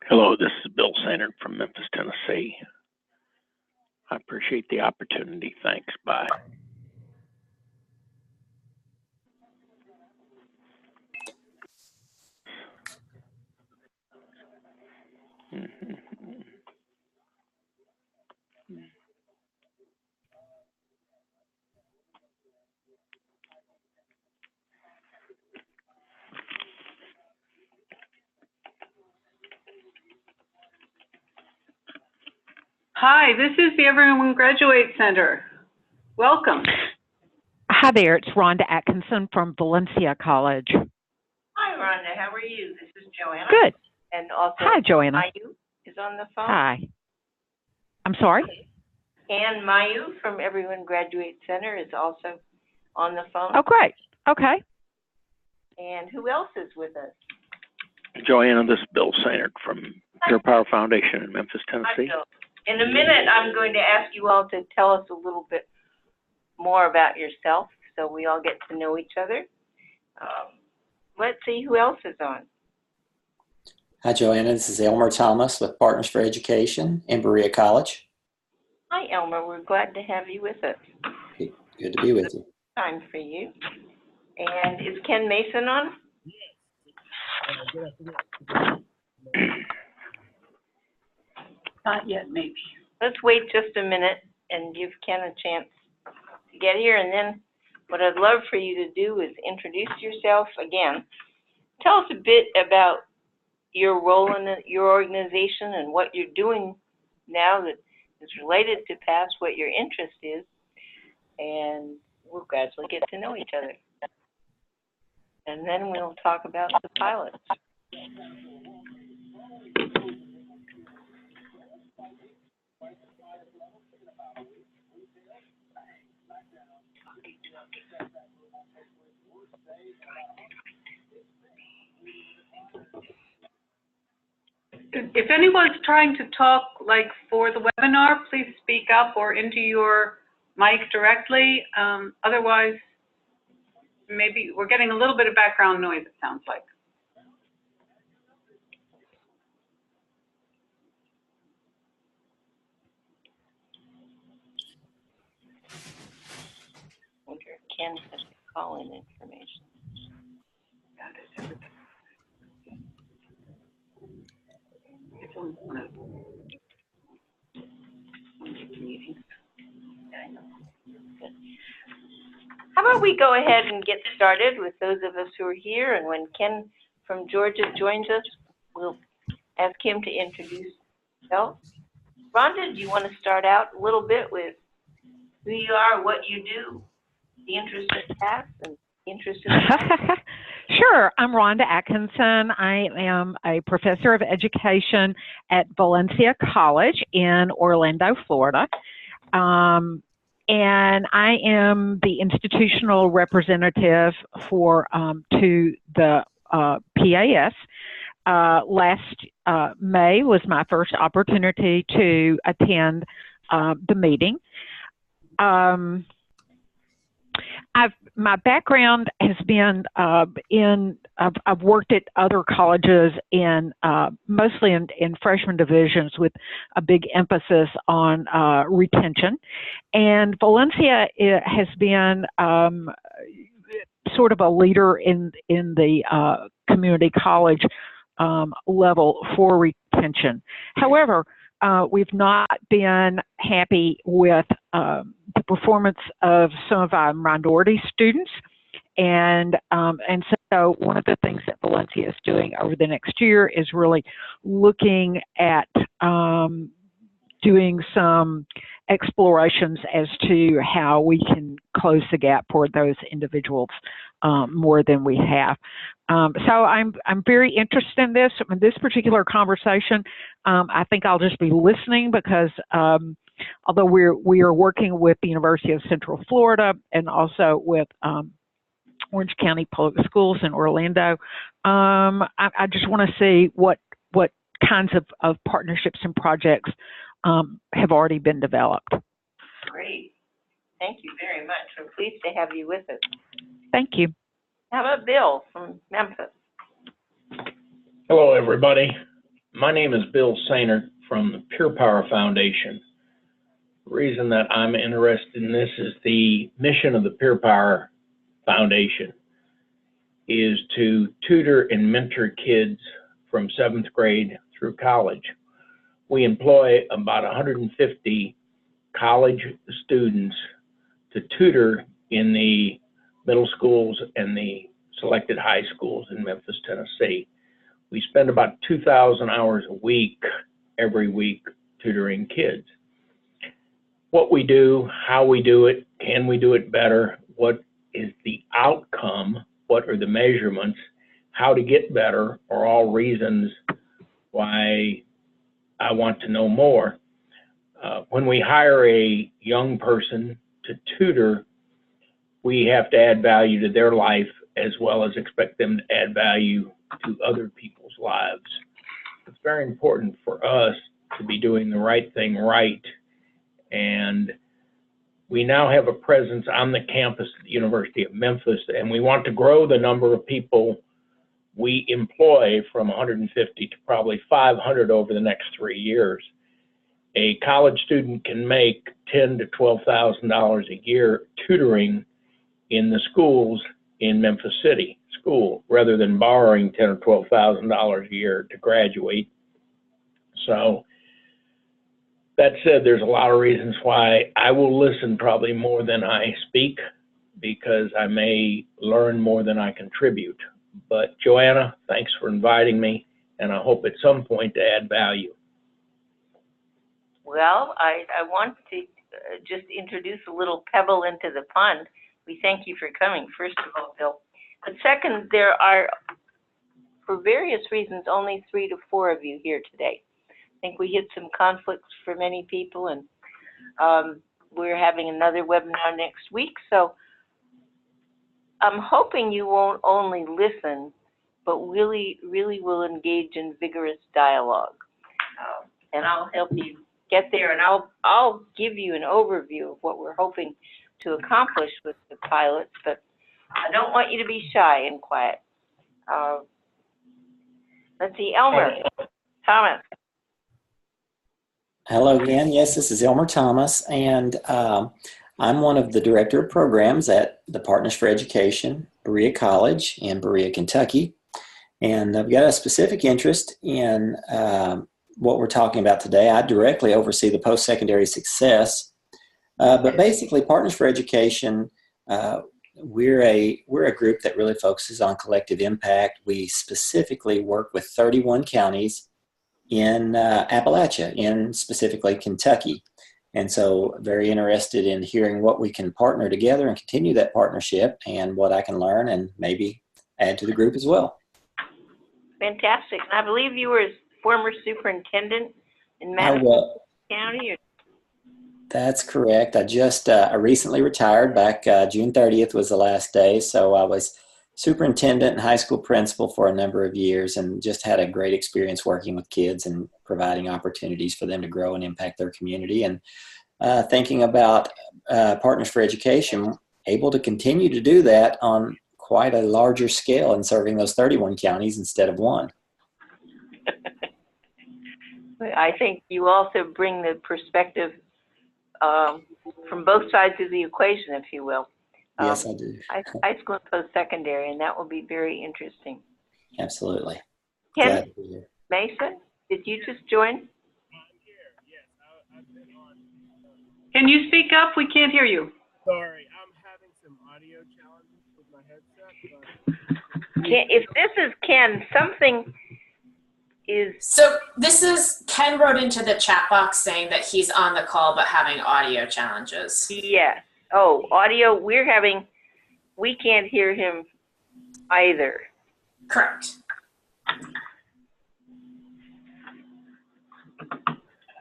Hello, this is Bill Sanders from Memphis, Tennessee. I appreciate the opportunity. Thanks. Bye. Hi, this is the Everyone Graduate Center. Welcome. Hi there, it's Rhonda Atkinson from Valencia College. Hi, Rhonda. How are you? This is Joanna. Good. And also, hi, Joanna. Mayu is on the phone. Hi. I'm sorry? Ann Mayu from Everyone Graduate Center is also on the phone. Oh, great. Okay. And who else is with us? Joanna, this is Bill Sanders from Pure Power Foundation in Memphis, Tennessee. In a minute, I'm going to ask you all to tell us a little bit more about yourself so we all get to know each other. Let's see who else is on. Hi, Joanna. This is Elmer Thomas with Partners for Education in Berea College. Hi, Elmer. We're glad to have you with us. Good to be with you. Time for you. And is Ken Mason on? Not yet, maybe. Let's wait just a minute and give Ken a chance to get here. And then what I'd love for you to do is introduce yourself again. Tell us a bit about your role in your organization and what you're doing now that is related to PASS, what your interest is, and we'll gradually get to know each other. And then we'll talk about the pilots. If anyone's trying to talk like for the webinar, please speak up or into your mic directly. Otherwise, maybe we're getting a little bit of background noise, it sounds like. I wonder if Ken has the call-in information. How about we go ahead and get started with those of us who are here, and when Ken from Georgia joins us, we'll ask him to introduce himself. Rhonda, do you want to start out a little bit with who you are, what you do, the interest in PASS, and the interest in Sure. I'm Rhonda Atkinson. I am a professor of education at Valencia College in Orlando, Florida. And I am the institutional representative for to the PAS. Last May was my first opportunity to attend the meeting. My background has been I've worked at other colleges in mostly in freshman divisions with a big emphasis on retention, and Valencia has been sort of a leader in the community college level for retention. However, we've not been happy with the performance of some of our minority students, and so one of the things that Valencia is doing over the next year is really looking at doing some explorations as to how we can close the gap for those individuals more than we have. So I'm very interested in this particular conversation. I think I'll just be listening because although we are working with the University of Central Florida and also with Orange County Public Schools in Orlando. I just want to see what kinds of partnerships and projects have already been developed. Great. Thank you very much. We're pleased to have you with us. Thank you. How about Bill from Memphis? Hello, everybody. My name is Bill Sainert from the Pure Power Foundation. The reason that I'm interested in this is the mission of the Pure Power Foundation is to tutor and mentor kids from 7th grade through college. We employ about 150 college students to tutor in the middle schools and the selected high schools in Memphis, Tennessee. We spend about 2,000 hours a week, every week, tutoring kids. What we do, how we do it, can we do it better, what is the outcome, what are the measurements, how to get better are all reasons why I want to know more. When we hire a young person to tutor, we have to add value to their life as well as expect them to add value to other people's lives. It's very important for us to be doing the right thing right. And we now have a presence on the campus at the University of Memphis, and we want to grow the number of people we employ from 150 to probably 500 over the next 3 years. A college student can make $10,000 to $12,000 a year tutoring in the schools in Memphis City school, rather than borrowing $10,000 or $12,000 a year to graduate. So that said, there's a lot of reasons why I will listen probably more than I speak, because I may learn more than I contribute. But Joanna, thanks for inviting me, and I hope at some point to add value. Well, I want to just introduce a little pebble into the pond. We thank you for coming, first of all, Bill. But second, there are, for various reasons, only 3 to 4 of you here today. I think we hit some conflicts for many people, and we're having another webinar next week. So I'm hoping you won't only listen, but really will engage in vigorous dialogue. And I'll help you get there, and I'll give you an overview of what we're hoping to accomplish with the pilots, but I don't want you to be shy and quiet. Let's see, Elmer Thomas. Hello again. Yes, this is Elmer Thomas, and I'm one of the director of programs at the Partners for Education, Berea College in Berea, Kentucky. And I've got a specific interest in what we're talking about today. I directly oversee the post-secondary success. But basically, Partners for Education, we're a group that really focuses on collective impact. We specifically work with 31 counties in Appalachia, in specifically Kentucky. And so very interested in hearing what we can partner together and continue that partnership, and what I can learn and maybe add to the group as well. Fantastic. And I believe you were former superintendent in Madison County? Or? That's correct. I recently retired. Back June 30th was the last day. So I was superintendent and high school principal for a number of years, and just had a great experience working with kids and providing opportunities for them to grow and impact their community. And thinking about Partners for Education, able to continue to do that on quite a larger scale and serving those 31 counties instead of one. I think you also bring the perspective from both sides of the equation, if you will. Yes, I do. High school and post-secondary, and that will be very interesting. Absolutely. Ken Mason, did you just join? I'm here, yes. I've been on. Can you speak up? We can't hear you. Sorry, I'm having some audio challenges with my headset. But If this is Ken, something is... So this is, Ken wrote into the chat box saying that he's on the call but having audio challenges. Yeah. Oh, audio, we can't hear him either. Correct.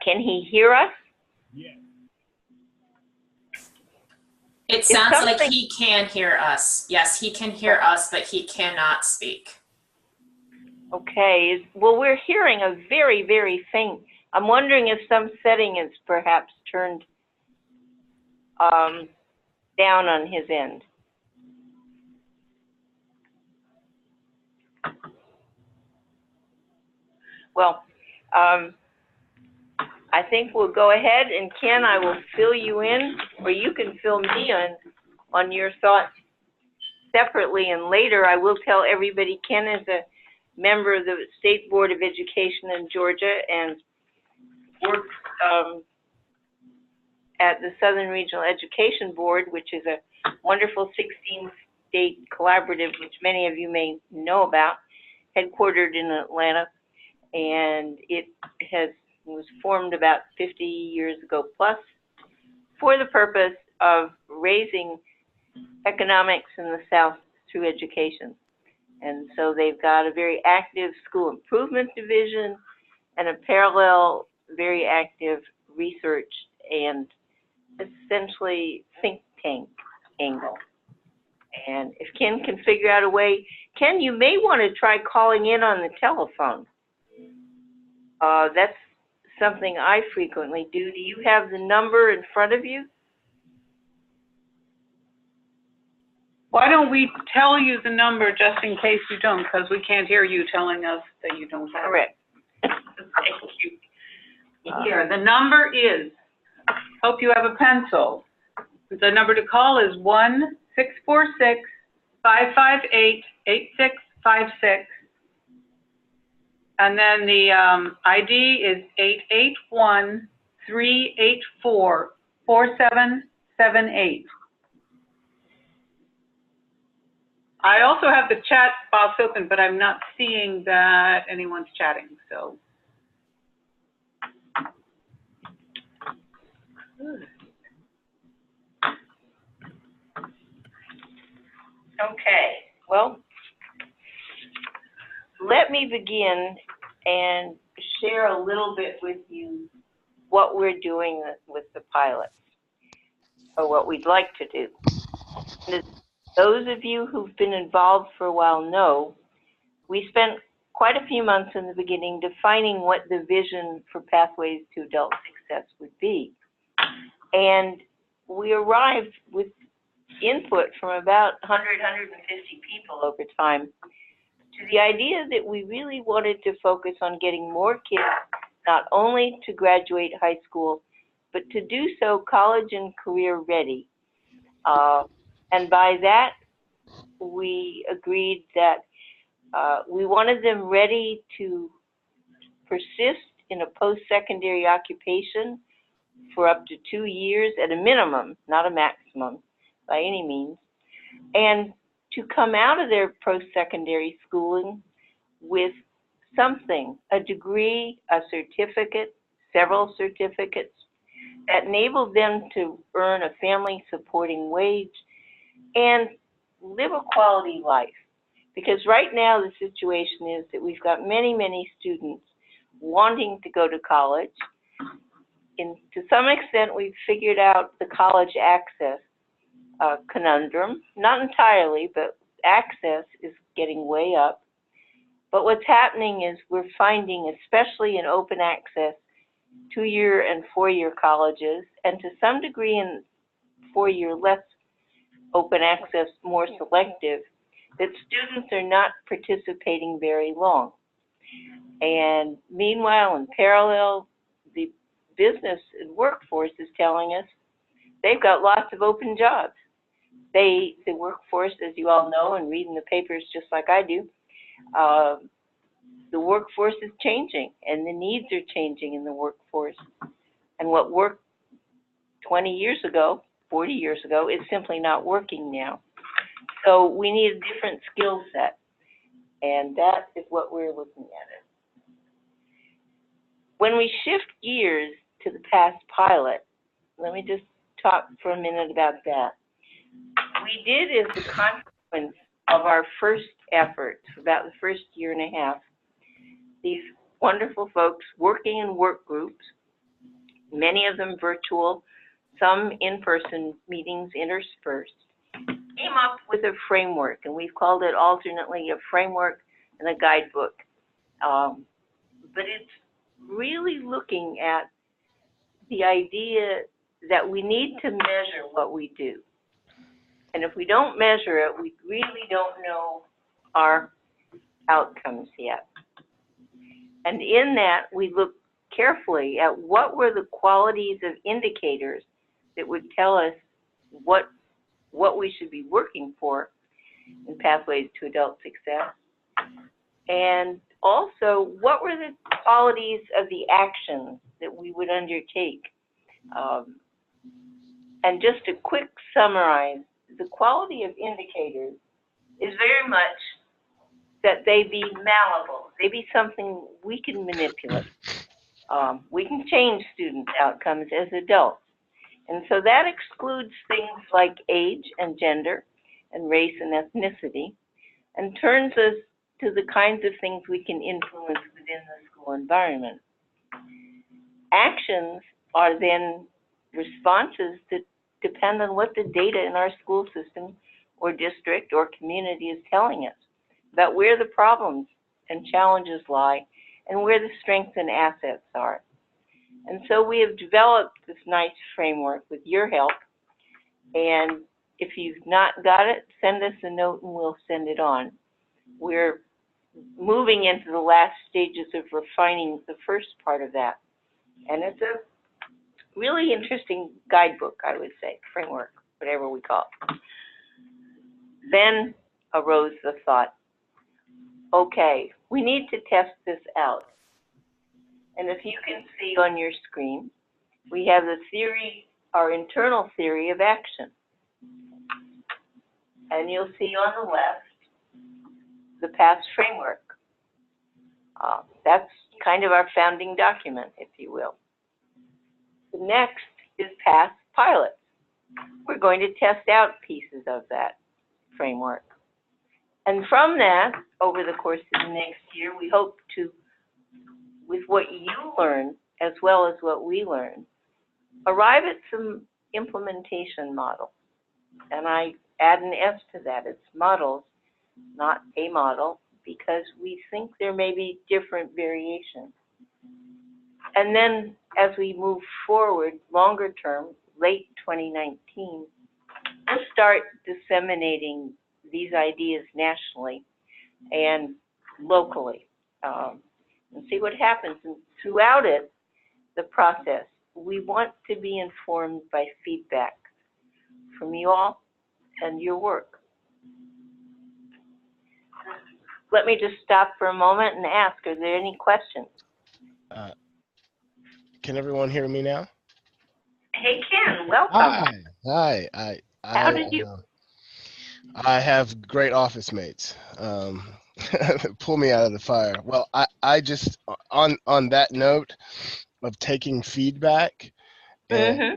Can he hear us? yes, It sounds like something- he can hear us. Yes, he can hear us, but he cannot speak. Okay, well, we're hearing a very, very faint. I'm wondering if some setting is perhaps turned down on his end. Well, I think we'll go ahead, and Ken, I will fill you in, or you can fill me in on your thoughts separately, and later I will tell everybody Ken is a member of the State Board of Education in Georgia and works at the Southern Regional Education Board, which is a wonderful 16-state collaborative, which many of you may know about, headquartered in Atlanta, and it was formed about 50 years ago plus for the purpose of raising economics in the South through education. And so they've got a very active school improvement division and a parallel, very active research and essentially think tank angle. And if Ken can figure out a way, Ken, you may want to try calling in on the telephone. That's something I frequently do. Do you have the number in front of you? Why don't we tell you the number just in case you don't, because we can't hear you telling us that you don't have it. Correct. Thank you. Here, the number is, hope you have a pencil. The number to call is 1-646-558-8656. And then the ID is 881-384-4778. I also have the chat box open, but I'm not seeing that anyone's chatting, so. Okay, well, let me begin and share a little bit with you what we're doing with the pilots, or what we'd like to do. And those of you who've been involved for a while know, we spent quite a few months in the beginning defining what the vision for Pathways to Adult Success would be. And we arrived with input from about 100, 150 people over time to the idea that we really wanted to focus on getting more kids not only to graduate high school, but to do so college and career ready. And by that, we agreed that we wanted them ready to persist in a post-secondary occupation for up to 2 years at a minimum, not a maximum by any means, and to come out of their post-secondary schooling with something, a degree, a certificate, several certificates, that enabled them to earn a family-supporting wage and live a quality life. Because right now the situation is that we've got many, many students wanting to go to college. And to some extent, we've figured out the college access conundrum. Not entirely, but access is getting way up. But what's happening is we're finding, especially in open access, 2-year and 4-year colleges, and to some degree in 4-year less open access, more selective, that students are not participating very long. And meanwhile, in parallel, the business and workforce is telling us they've got lots of open jobs. The workforce, as you all know and read in the papers just like I do, the workforce is changing and the needs are changing in the workforce. And what worked 20 years ago, 40 years ago, is simply not working now. So we need a different skill set, and that is what we're looking at. When we shift gears to the past pilot, let me just talk for a minute about that. We did, as a consequence of our first effort, about the first year and a half, these wonderful folks working in work groups, many of them virtual, some in-person meetings interspersed, came up with a framework, and we've called it alternately a framework and a guidebook. But it's really looking at the idea that we need to measure what we do. And if we don't measure it, we really don't know our outcomes yet. And in that, we look carefully at what were the qualities of indicators that would tell us what we should be working for in Pathways to Adult Success. And also, what were the qualities of the actions that we would undertake? And just to quick summarize, the quality of indicators is very much that they be malleable. They be something we can manipulate. We can change student outcomes as adults. And so that excludes things like age and gender and race and ethnicity, and turns us to the kinds of things we can influence within the school environment. Actions are then responses that depend on what the data in our school system or district or community is telling us about where the problems and challenges lie and where the strengths and assets are. And so we have developed this nice framework with your help. And if you've not got it, send us a note and we'll send it on. We're moving into the last stages of refining the first part of that. And it's a really interesting guidebook, I would say, framework, whatever we call it. Then arose the thought, okay, we need to test this out. And if you can see on your screen, we have the theory, our internal theory of action. And you'll see on the left, the PATH framework. That's kind of our founding document, if you will. The next is PATH pilots. We're going to test out pieces of that framework. And from that, over the course of the next year, we hope to, with what you learn, as well as what we learn, arrive at some implementation model. And I add an S to that. It's models, not a model, because we think there may be different variations. And then as we move forward, longer term, late 2019, we'll start disseminating these ideas nationally and locally, and see what happens. And throughout it, the process, we want to be informed by feedback from you all and your work. Let me just stop for a moment and ask, are there any questions? Can everyone hear me now? Hey, Ken, welcome. Hi. How did you? I have great office mates. Pull me out of the fire. Well, I just, on that note of taking feedback and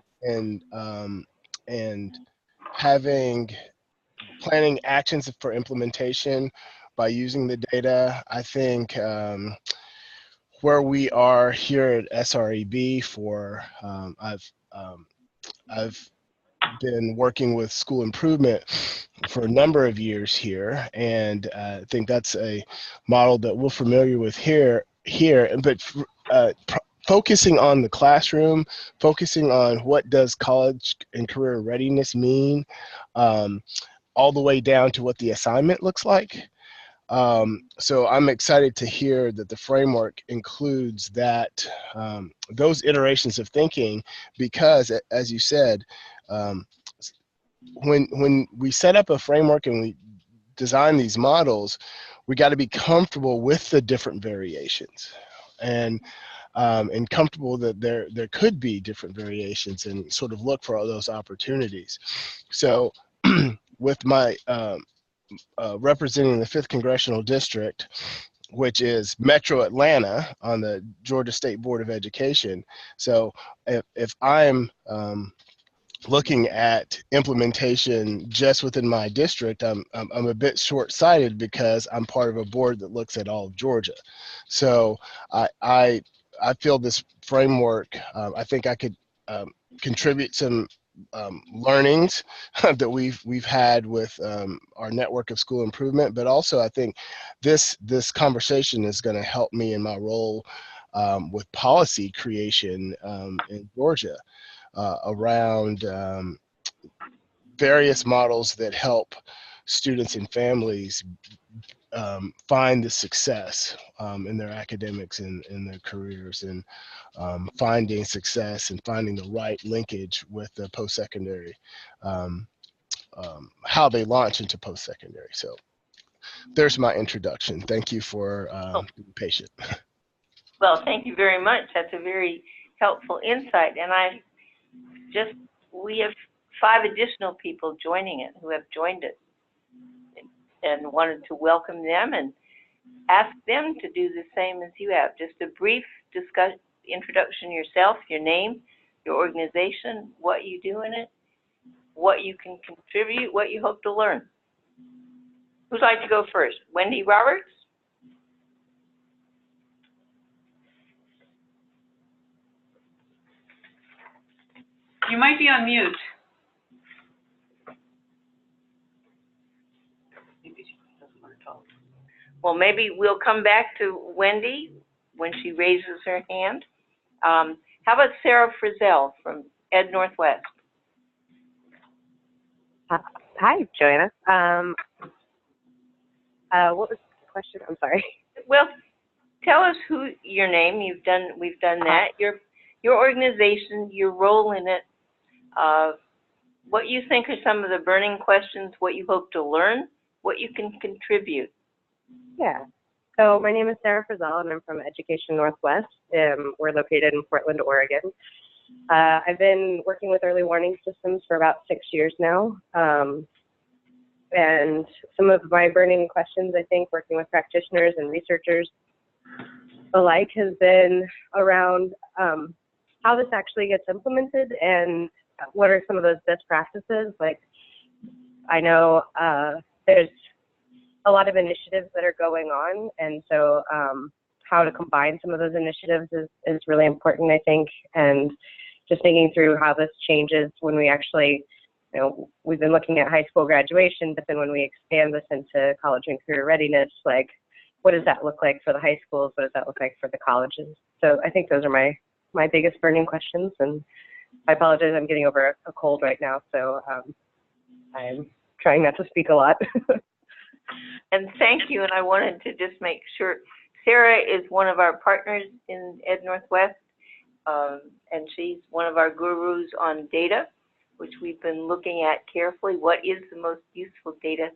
planning actions for implementation by using the data, I think where we are here at SREB for, I've been working with school improvement for a number of years here, and I think that's a model that we're familiar with here. But focusing on the classroom, focusing on what does college and career readiness mean, all the way down to what the assignment looks like. So I'm excited to hear that the framework includes that, those iterations of thinking, because as you said, when we set up a framework and we design these models, we got to be comfortable with the different variations, and comfortable that there could be different variations, and sort of look for all those opportunities. So with my representing the 5th Congressional District, which is Metro Atlanta on the Georgia State Board of Education. So if I'm looking at implementation just within my district, I'm a bit short-sighted because I'm part of a board that looks at all of Georgia. So I feel this framework, I think I could contribute some learnings that we've had with our network of school improvement, but also I think this conversation is going to help me in my role with policy creation in Georgia around various models that help students and families find the success in their academics and in their careers, and finding success and finding the right linkage with the post-secondary, how they launch into post-secondary. So there's my introduction. Thank you for being patient. Well, thank you very much. That's a very helpful insight. And we have 5 additional people joining it who have joined us, and wanted to welcome them and ask them to do the same as you have. Just a brief introduction yourself, your name, your organization, what you do in it, what you can contribute, what you hope to learn. Who'd like to go first? Wendy Roberts? You might be on mute. Well, maybe we'll come back to Wendy when she raises her hand. How about Sarah Frizzell from Ed Northwest? Hi, Joanna. What was the question? I'm sorry. Well, tell us your name. We've done that. Your organization, your role in it. What you think are some of the burning questions. What you hope to learn. What you can contribute. Yeah. So my name is Sarah Frizzell, and I'm from Education Northwest. We're located in Portland, Oregon. I've been working with early warning systems for about 6 years now. And some of my burning questions, I think, working with practitioners and researchers alike, has been around how this actually gets implemented and what are some of those best practices. Like, I know there's a lot of initiatives that are going on, and so how to combine some of those initiatives is really important, I think, and just thinking through how this changes when we actually, we've been looking at high school graduation, but then when we expand this into college and career readiness, like, what does that look like for the high schools? What does that look like for the colleges? So I think those are my biggest burning questions, and I apologize, I'm getting over a cold right now, so I'm trying not to speak a lot. And thank you, and I wanted to just make sure, Sarah is one of our partners in Ed Northwest, and she's one of our gurus on data, which we've been looking at carefully. What is the most useful data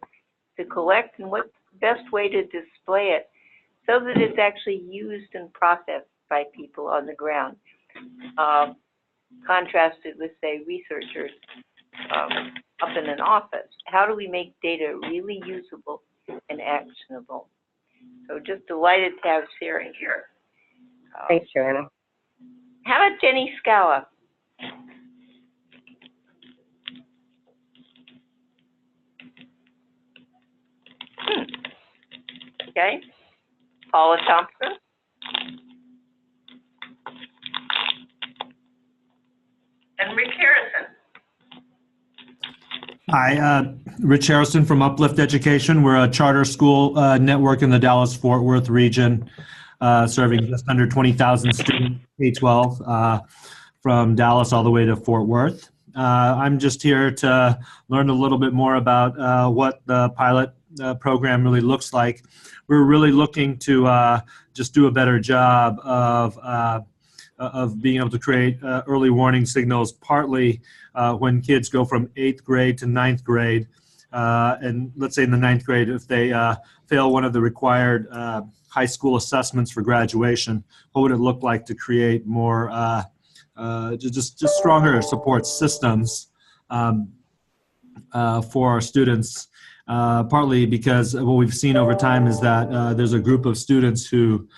to collect, and what's the best way to display it so that it's actually used and processed by people on the ground, contrasted with, say, researchers up in an office. How do we make data really usable and actionable? So just delighted to have Sarah here. Thanks, Joanna. How about Jenny Scala? Okay. Paula Thompson. And Rick Harrison. Hi, Rich Harrison from Uplift Education. We're a charter school network in the Dallas-Fort Worth region, serving just under 20,000 students, K-12, from Dallas all the way to Fort Worth. I'm just here to learn a little bit more about what the pilot program really looks like. We're really looking to just do a better job of being able to create early warning signals, partly when kids go from 8th grade to 9th grade. And let's say in the 9th grade, if they fail one of the required high school assessments for graduation, what would it look like to create more, just stronger support systems for our students? Partly because what we've seen over time is that there's a group of students who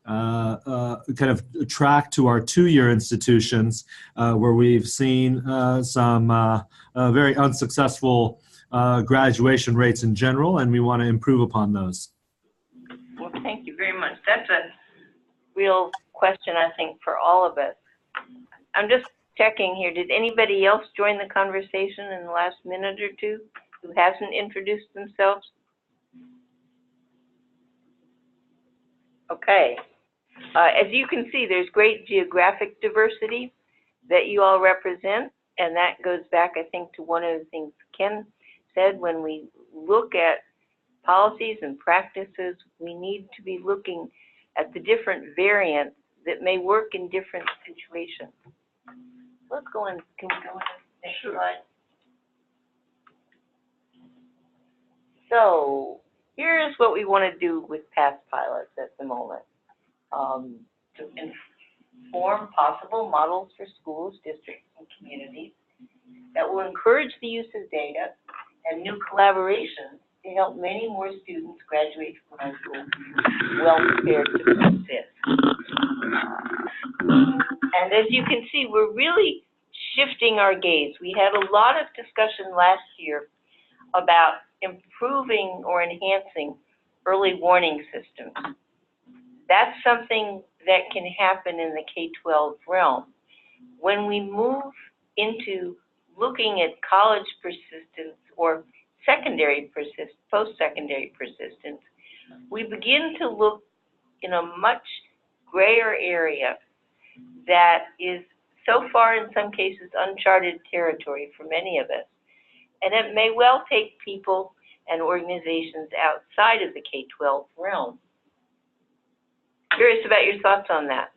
kind of track to our 2-year institutions where we've seen some very unsuccessful graduation rates in general, and we want to improve upon those. Well, thank you very much. That's a real question, I think, for all of us. I'm just checking here. Did anybody else join the conversation in the last minute or two who hasn't introduced themselves? Okay. As you can see, there's great geographic diversity that you all represent, and that goes back, I think, to one of the things Ken said. When we look at policies and practices, we need to be looking at the different variants that may work in different situations. Let's go on. Can we go on the next slide? So here's what we want to do with past pilots at the moment. To inform possible models for schools, districts, and communities that will encourage the use of data and new collaborations to help many more students graduate from high school well prepared to persist. And as you can see, we're really shifting our gaze. We had a lot of discussion last year about improving or enhancing early warning systems. That's something that can happen in the K-12 realm. When we move into looking at college persistence or secondary persistence, post-secondary persistence, we begin to look in a much grayer area that is so far in some cases uncharted territory for many of us. And it may well take people and organizations outside of the K-12 realm. Curious about your thoughts on that.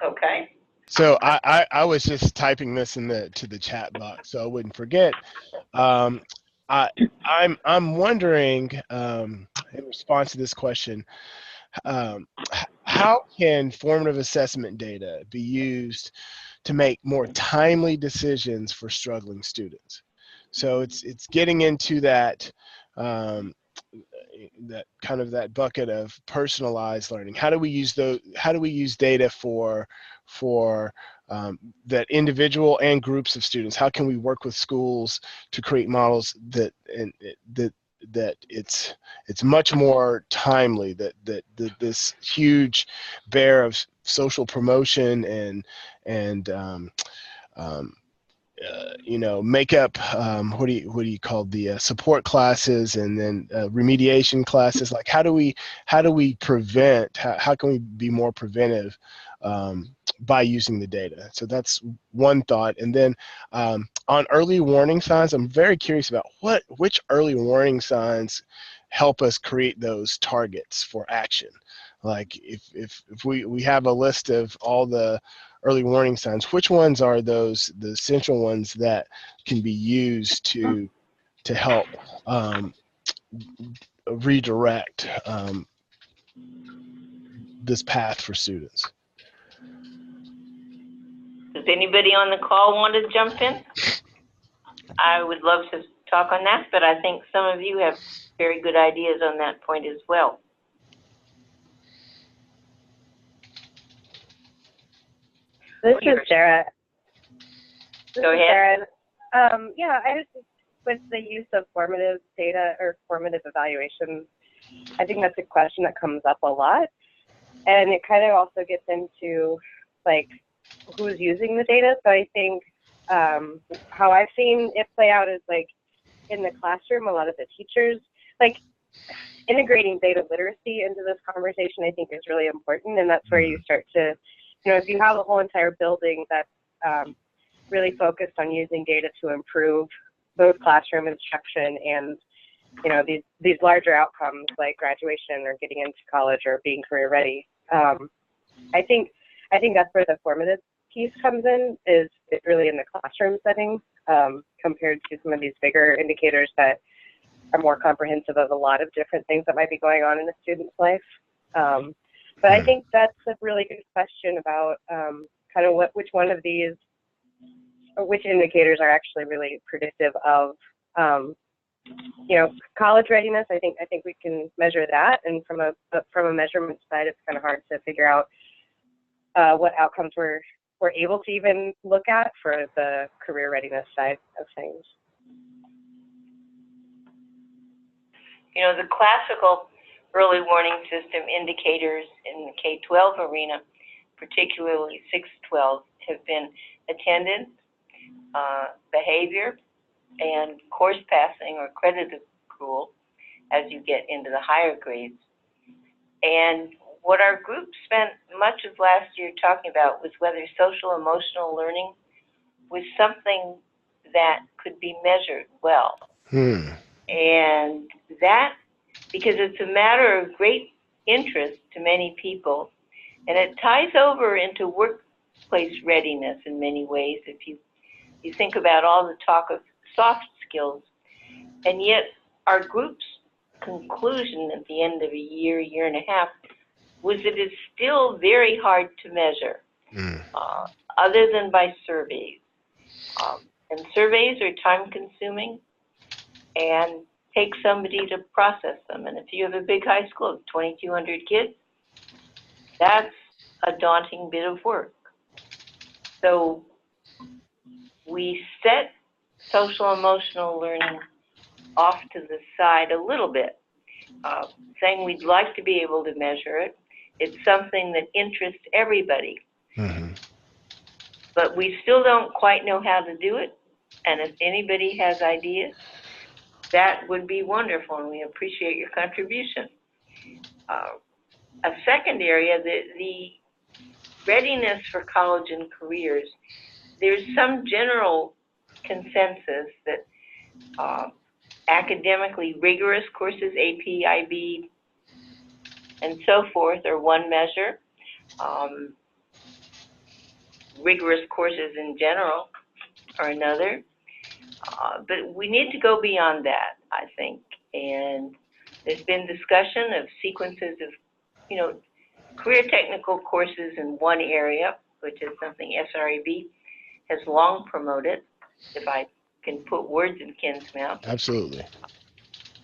Okay. So I was just typing this to the chat box so I wouldn't forget. I'm wondering, in response to this question, how can formative assessment data be used to make more timely decisions for struggling students? So it's getting into that that kind of that bucket of personalized learning. How do we use data for that individual and groups of students? How can we work with schools to create models that it's much more timely, that this huge bear of social promotion and make up what do you call the support classes and then remediation classes? Like how do we prevent? How can we be more preventive by using the data? So that's one thought. And then on early warning signs, I'm very curious about which early warning signs help us create those targets for action. Like if we have a list of all the early warning signs, which ones are the essential ones that can be used to help redirect this path for students? Does anybody on the call want to jump in? I would love to talk on that, but I think some of you have very good ideas on that point as well. This is Sarah. Go ahead. Yeah, I just, with the use of formative data or formative evaluation, I think that's a question that comes up a lot. And it kind of also gets into like who's using the data. So I think how I've seen it play out is like in the classroom, a lot of the teachers, like integrating data literacy into this conversation, I think is really important. And that's where you start to, if you have a whole entire building that's really focused on using data to improve both classroom instruction and, these larger outcomes like graduation or getting into college or being career ready. I think that's where the formative piece comes in, is it's really in the classroom setting compared to some of these bigger indicators that are more comprehensive of a lot of different things that might be going on in the student's life. But I think that's a really good question about kind of which one of these, or which indicators are actually really predictive of, college readiness. I think we can measure that, and from a measurement side, it's kind of hard to figure out what outcomes we're able to even look at for the career readiness side of things. You know, the classical early warning system indicators in the K-12 arena, particularly 6-12, have been attendance, behavior, and course passing or credit accrual as you get into the higher grades. And what our group spent much of last year talking about was whether social emotional learning was something that could be measured well. And that, because it's a matter of great interest to many people, and it ties over into workplace readiness in many ways if you think about all the talk of soft skills. And yet our group's conclusion at the end of a year, year and a half, was that it's still very hard to measure, other than by surveys. And surveys are time consuming and take somebody to process them. And if you have a big high school of 2,200 kids, that's a daunting bit of work. So we set social emotional learning off to the side a little bit, saying we'd like to be able to measure it. It's something that interests everybody. But we still don't quite know how to do it. And if anybody has ideas, that would be wonderful, and we appreciate your contribution. A second area, the readiness for college and careers, there's some general consensus that academically rigorous courses, AP, IB, and so forth, are one measure. Rigorous courses in general are another. But we need to go beyond that, I think. And there's been discussion of sequences of, you know, career technical courses in one area, which is something SRAB has long promoted, if I can put words in Ken's mouth. Absolutely.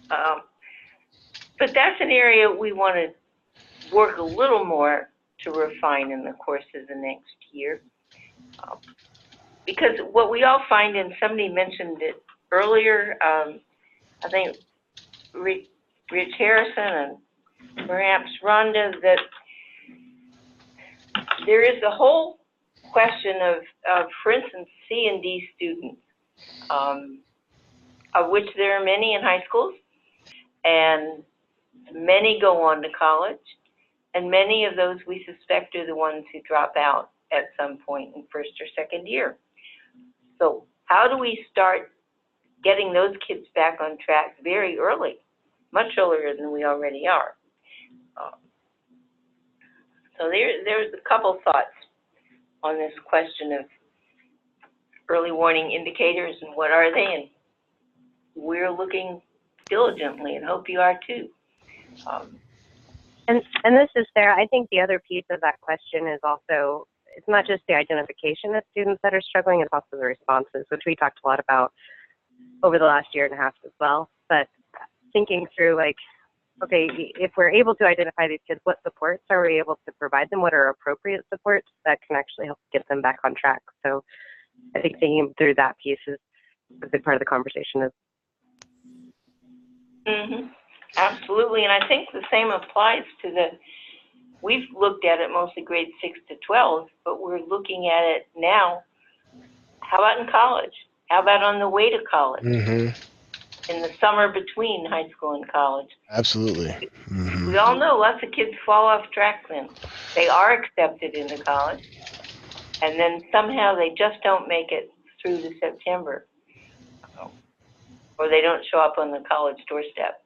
But that's an area we want to work a little more to refine in the course of the next year. Because what we all find, and somebody mentioned it earlier, I think Rich Harrison and perhaps Rhonda, that there is a whole question of, for instance, C and D students, of which there are many in high schools, and many go on to college, and many of those we suspect are the ones who drop out at some point in first or second year. So how do we start getting those kids back on track very early, much earlier than we already are? So there's a couple thoughts on this question of early warning indicators and what are they, and we're looking diligently and hope you are too. And this is Sarah. I think the other piece of that question is also, it's not just the identification of students that are struggling, it's also the responses, which we talked a lot about over the last year and a half as well. But thinking through, like, okay, if we're able to identify these kids, what supports are we able to provide them? What are appropriate supports that can actually help get them back on track? So I think thinking through that piece is a big part of the conversation. Absolutely, and I think the same applies to we've looked at it mostly grades 6 to 12, but we're looking at it now. How about in college? How about on the way to college? In the summer between high school and college? Absolutely. We all know lots of kids fall off track then. They are accepted into college, and then somehow they just don't make it through to September, or they don't show up on the college doorstep.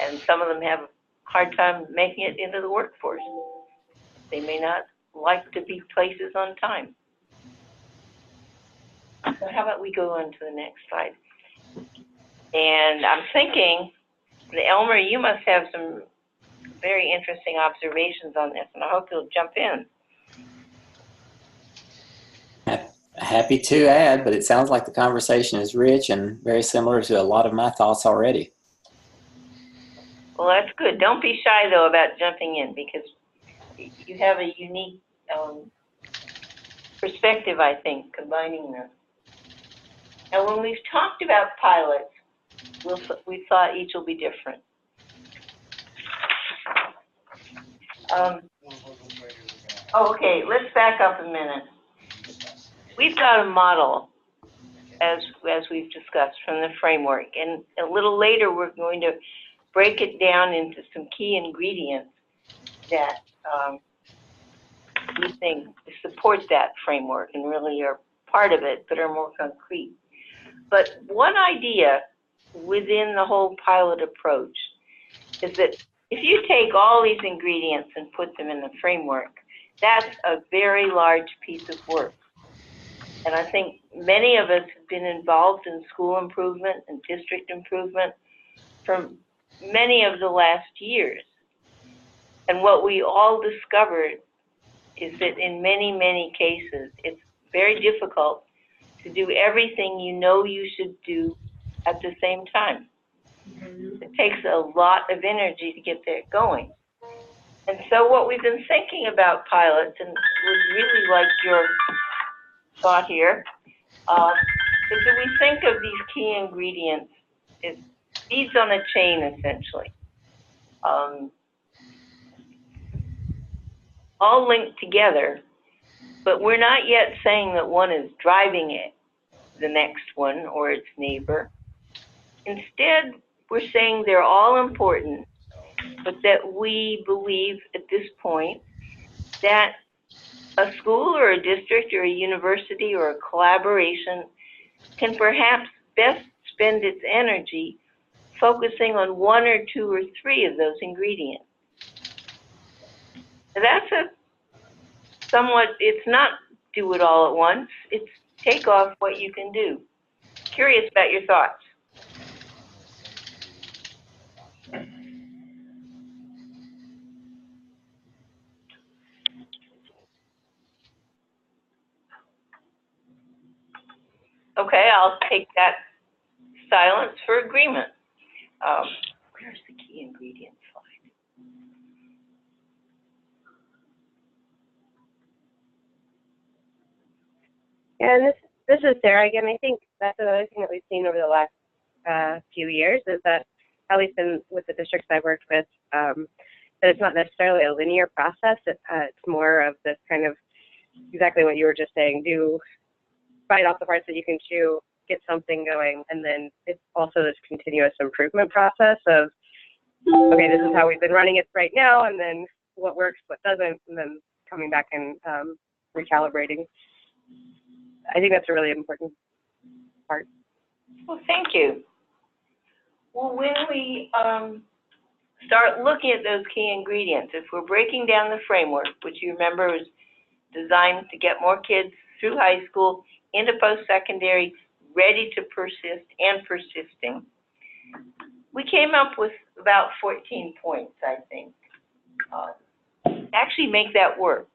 And some of them have a hard time making it into the workforce. They may not like to be places on time. So how about we go on to the next slide? And I'm thinking, Elmer, you must have some very interesting observations on this, and I hope you'll jump in. Happy to add, but it sounds like the conversation is rich and very similar to a lot of my thoughts already. Well, that's good. Don't be shy, though, about jumping in, because you have a unique perspective, I think, combining them. Now, when we've talked about pilots, we thought each will be different. Okay, let's back up a minute. We've got a model, as we've discussed, from the framework, and a little later we're going to break it down into some key ingredients that we think support that framework and really are part of it, but are more concrete. But one idea within the whole pilot approach is that if you take all these ingredients and put them in the framework, that's a very large piece of work. And I think many of us have been involved in school improvement and district improvement for many of the last years. And what we all discovered is that in many, many cases, it's very difficult to do everything you know you should do at the same time. It takes a lot of energy to get that going. And so what we've been thinking about pilots, and would really like your thought here, is that we think of these key ingredients as beads on a chain, essentially. All linked together, but we're not yet saying that one is driving it, the next one or its neighbor. Instead, we're saying they're all important, but that we believe at this point that a school or a district or a university or a collaboration can perhaps best spend its energy focusing on one or two or three of those ingredients. That's a somewhat, it's not do it all at once, it's take off what you can do. Curious about your thoughts. Okay, I'll take that silence for agreement. Where's the key ingredient slide? Yeah, and this is Sarah again. I think that's another thing that we've seen over the last few years is that, at least with the districts I've worked with, that it's not necessarily a linear process. It's more of this kind of exactly what you were just saying. Bite off the parts that you can chew, get something going, and then it's also this continuous improvement process of, okay, this is how we've been running it right now, and then what works, what doesn't, and then coming back and recalibrating. I think that's a really important part. Well, thank you. Well, when we start looking at those key ingredients, if we're breaking down the framework, which you remember is designed to get more kids through high school, into post-secondary, ready to persist and persisting, we came up with about 14 points, I think. Actually make that work.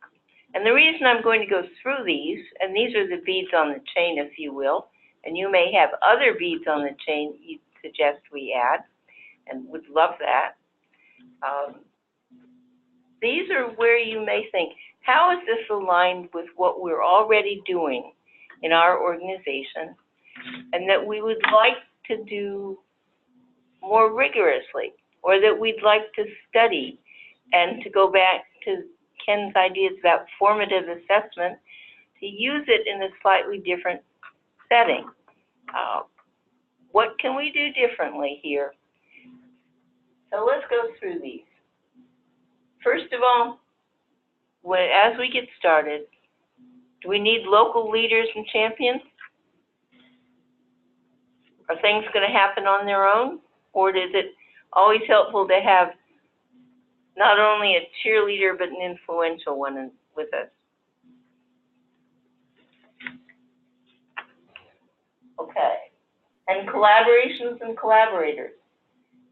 And the reason I'm going to go through these, and these are the beads on the chain, if you will, and you may have other beads on the chain you suggest we add, and would love that. These are where you may think, how is this aligned with what we're already doing in our organization, and that we would like to do more rigorously, or that we'd like to study, and to go back to Ken's ideas about formative assessment, to use it in a slightly different setting. What can we do differently here? So let's go through these. First of all, as we get started, do we need local leaders and champions? Are things going to happen on their own? Or is it always helpful to have not only a cheerleader, but an influential one with us? Okay. And collaborations and collaborators.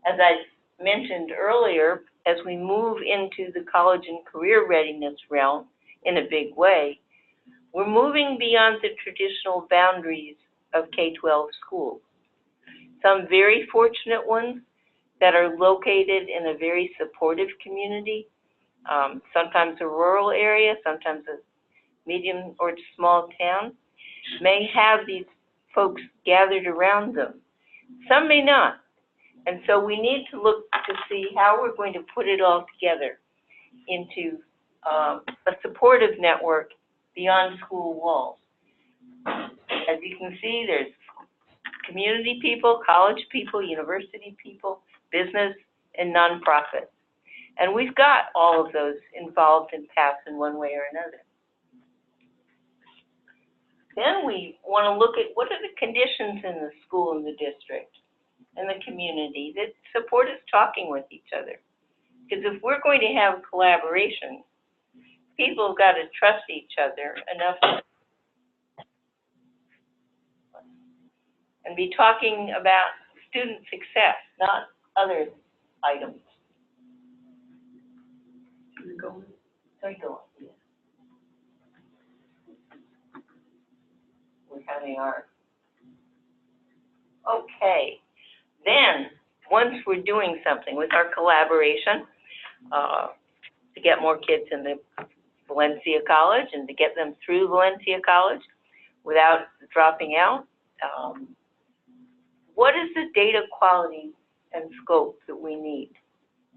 As I mentioned earlier, as we move into the college and career readiness realm in a big way, we're moving beyond the traditional boundaries of K-12 schools. Some very fortunate ones that are located in a very supportive community, sometimes a rural area, sometimes a medium or small town, may have these folks gathered around them. Some may not. And so we need to look to see how we're going to put it all together into a supportive network beyond school walls. As you can see, there's community people, college people, university people, business, and nonprofits. And we've got all of those involved in PATH in one way or another. Then we want to look at what are the conditions in the school and the district and the community that support us talking with each other. Because if we're going to have collaboration, people have got to trust each other enough to, and be talking about student success, not other items. Go on. Yeah. We're having our, okay. Then, once we're doing something with our collaboration, to get more kids into Valencia College and to get them through Valencia College without dropping out, what is the data quality and scope that we need?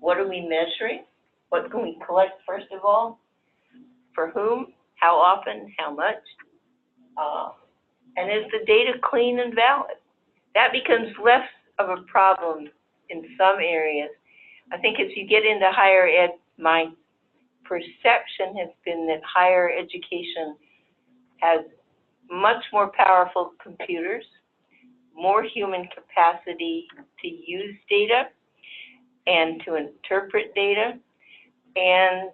What are we measuring? What can we collect, first of all? For whom? How often? How much? And is the data clean and valid? That becomes less of a problem in some areas. I think as you get into higher ed, my perception has been that higher education has much more powerful computers, more human capacity to use data and to interpret data, and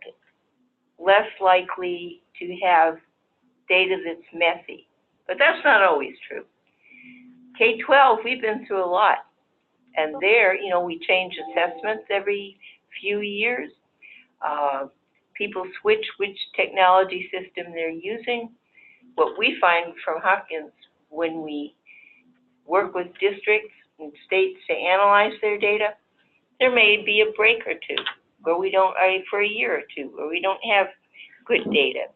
less likely to have data that's messy. But that's not always true. K-12, we've been through a lot. And there, you know, we change assessments every few years. People switch which technology system they're using. What we find from Hopkins when we work with districts and states to analyze their data, there may be a break or two where we don't, for a year or two, where we don't have good data.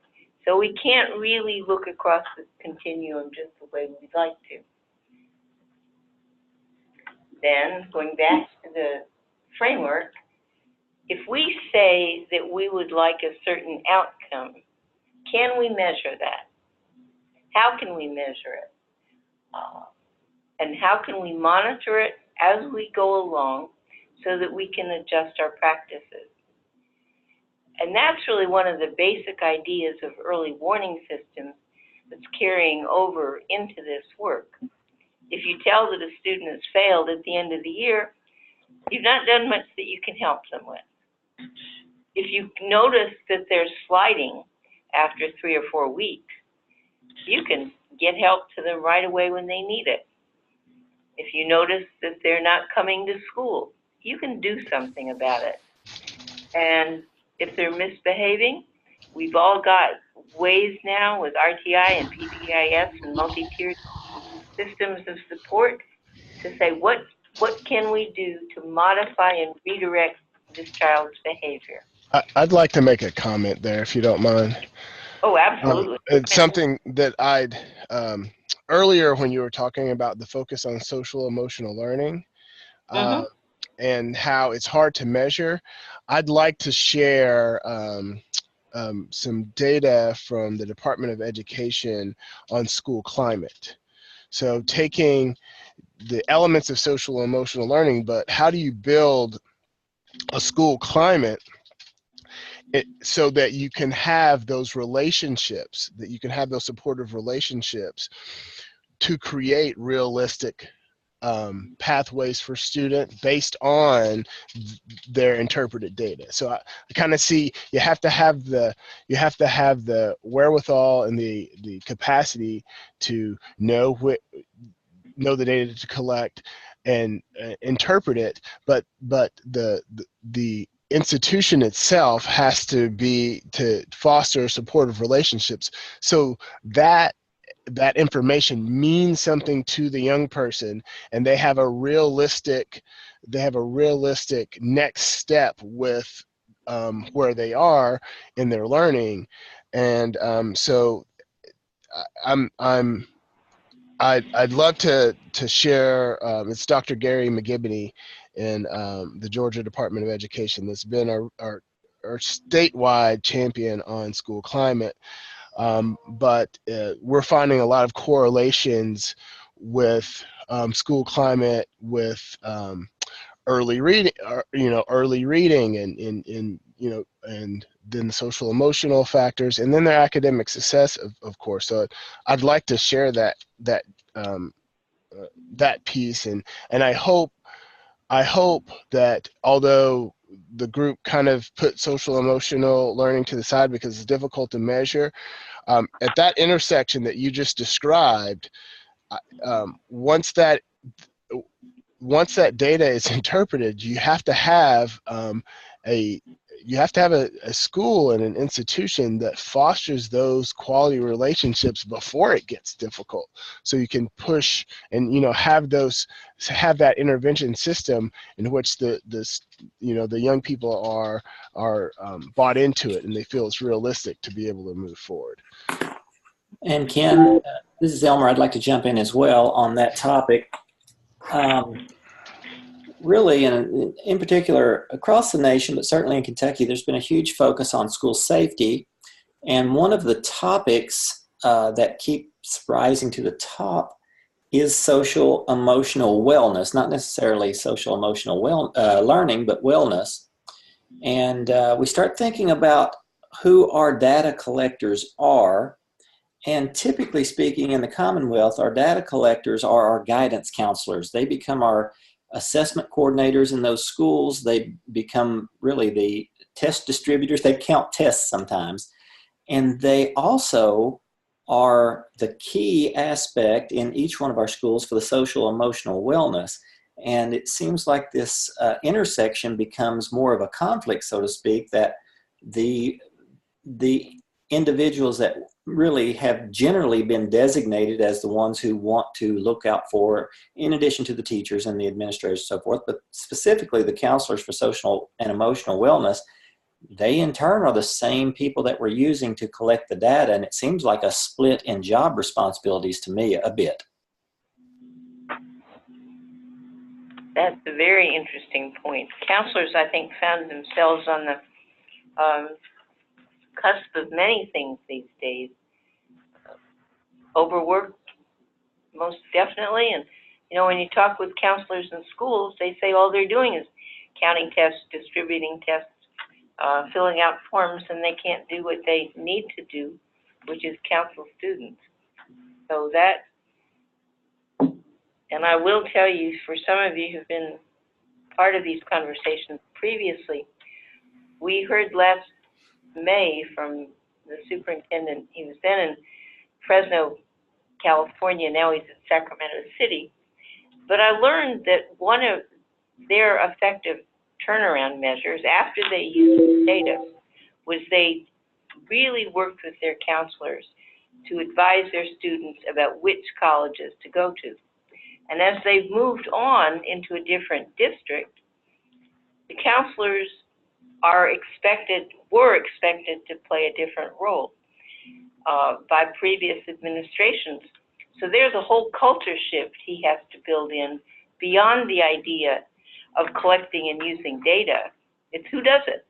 So we can't really look across the continuum just the way we'd like to. Then, going back to the framework, if we say that we would like a certain outcome, can we measure that? How can we measure it? And how can we monitor it as we go along so that we can adjust our practices? And that's really one of the basic ideas of early warning systems that's carrying over into this work. If you tell that a student has failed at the end of the year, you've not done much that you can help them with. If you notice that they're sliding after 3 or 4 weeks, you can get help to them right away when they need it. If you notice that they're not coming to school, you can do something about it. And if they're misbehaving, we've all got ways now with RTI and PBIS and multi-tiered systems of support to say what can we do to modify and redirect this child's behavior. I'd like to make a comment there, if you don't mind. Oh, absolutely. It's something that I'd, earlier when you were talking about the focus on social emotional learning, and how it's hard to measure, I'd like to share some data from the Department of Education on school climate. So taking the elements of social emotional learning, but how do you build a school climate so that you can have those relationships, that you can have those supportive relationships to create realistic pathways for students based on their interpreted data. So I kind of see you have to have the wherewithal and the capacity to know the data to collect and interpret it, but the institution itself has to foster supportive relationships so that information means something to the young person, and they have a realistic next step with where they are in their learning. And so I'd love to share. It's Dr. Gary McGibney in the Georgia Department of Education that's been our statewide champion on school climate. But we're finding a lot of correlations with school climate, with early reading, early reading, and then the social emotional factors, and then their academic success, of course. So I'd like to share that piece, and I hope that although the group kind of put social emotional learning to the side because it's difficult to measure, at that intersection that you just described, once that data is interpreted, you have to have a school and an institution that fosters those quality relationships before it gets difficult, so you can push and have that intervention system in which the young people are bought into it and they feel it's realistic to be able to move forward. And Ken, this is Elmer. I'd like to jump in as well on that topic. Really, in particular, across the nation, but certainly in Kentucky, there's been a huge focus on school safety. And one of the topics that keeps rising to the top is social emotional wellness, not necessarily social emotional learning, but wellness. And we start thinking about who our data collectors are. And typically speaking, in the Commonwealth, our data collectors are our guidance counselors. They become our assessment coordinators in those schools. They become really the test distributors. They count tests sometimes. And they also are the key aspect in each one of our schools for the social emotional wellness. And it seems like this intersection becomes more of a conflict, so to speak, that the individuals that really have generally been designated as the ones who want to look out for, in addition to the teachers and the administrators and so forth, but specifically the counselors for social and emotional wellness, they in turn are the same people that we're using to collect the data. And it seems like a split in job responsibilities to me a bit. That's a very interesting point. Counselors, I think, found themselves on the cusp of many things these days. Overworked, most definitely. And, when you talk with counselors in schools, they say all they're doing is counting tests, distributing tests, filling out forms, and they can't do what they need to do, which is counsel students. So and I will tell you, for some of you who've been part of these conversations previously, we heard last May from the superintendent. He was then in Fresno, California. Now he's in Sacramento City. But I learned that one of their effective turnaround measures after they used data was they really worked with their counselors to advise their students about which colleges to go to. And as they've moved on into a different district, the counselors were expected to play a different role by previous administrations. So there's a whole culture shift he has to build in beyond the idea of collecting and using data. It's who does it.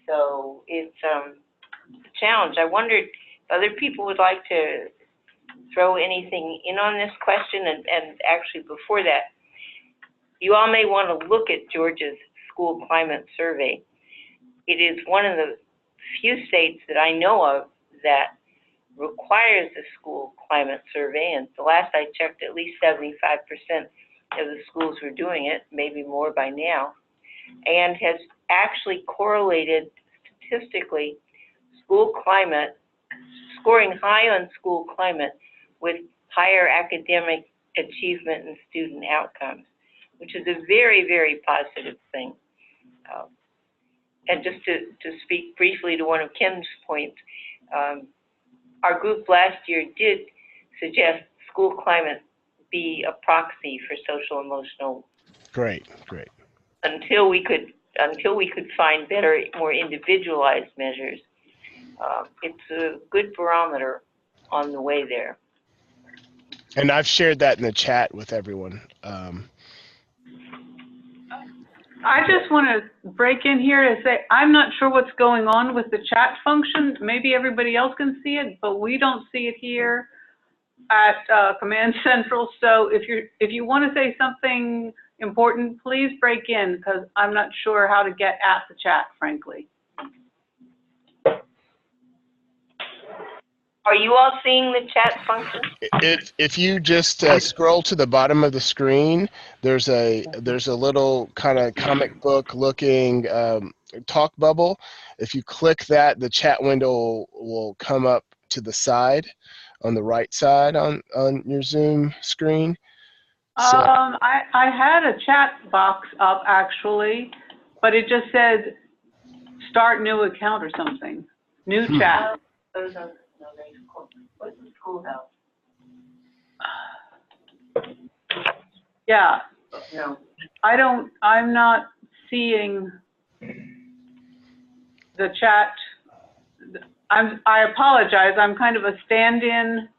So it's a challenge. I wondered if other people would like to throw anything in on this question, and actually before that, you all may want to look at Georgia's school climate survey. It is one of the few states that I know of that requires a school climate survey, and the last I checked, at least 75% of the schools were doing it, maybe more by now, and has actually correlated statistically school climate, scoring high on school climate with higher academic achievement and student outcomes, which is a very, very positive thing. And just to speak briefly to one of Ken's points, our group last year did suggest school climate be a proxy for social emotional. Great. Until we could find better, more individualized measures, it's a good barometer on the way there. And I've shared that in the chat with everyone. I just want to break in here to say, I'm not sure what's going on with the chat function. Maybe everybody else can see it, but we don't see it here at Command Central. So if you want to say something important, please break in, because I'm not sure how to get at the chat, frankly. Are you all seeing the chat function? If you just scroll to the bottom of the screen, there's a little kind of comic book looking talk bubble. If you click that, the chat window will come up to the side, on the right side on your Zoom screen. So, I had a chat box up actually, but it just said start new account or something. New chat. What's the schoolhouse? Yeah. No. I'm not seeing the chat. I apologize. I'm kind of a stand-in.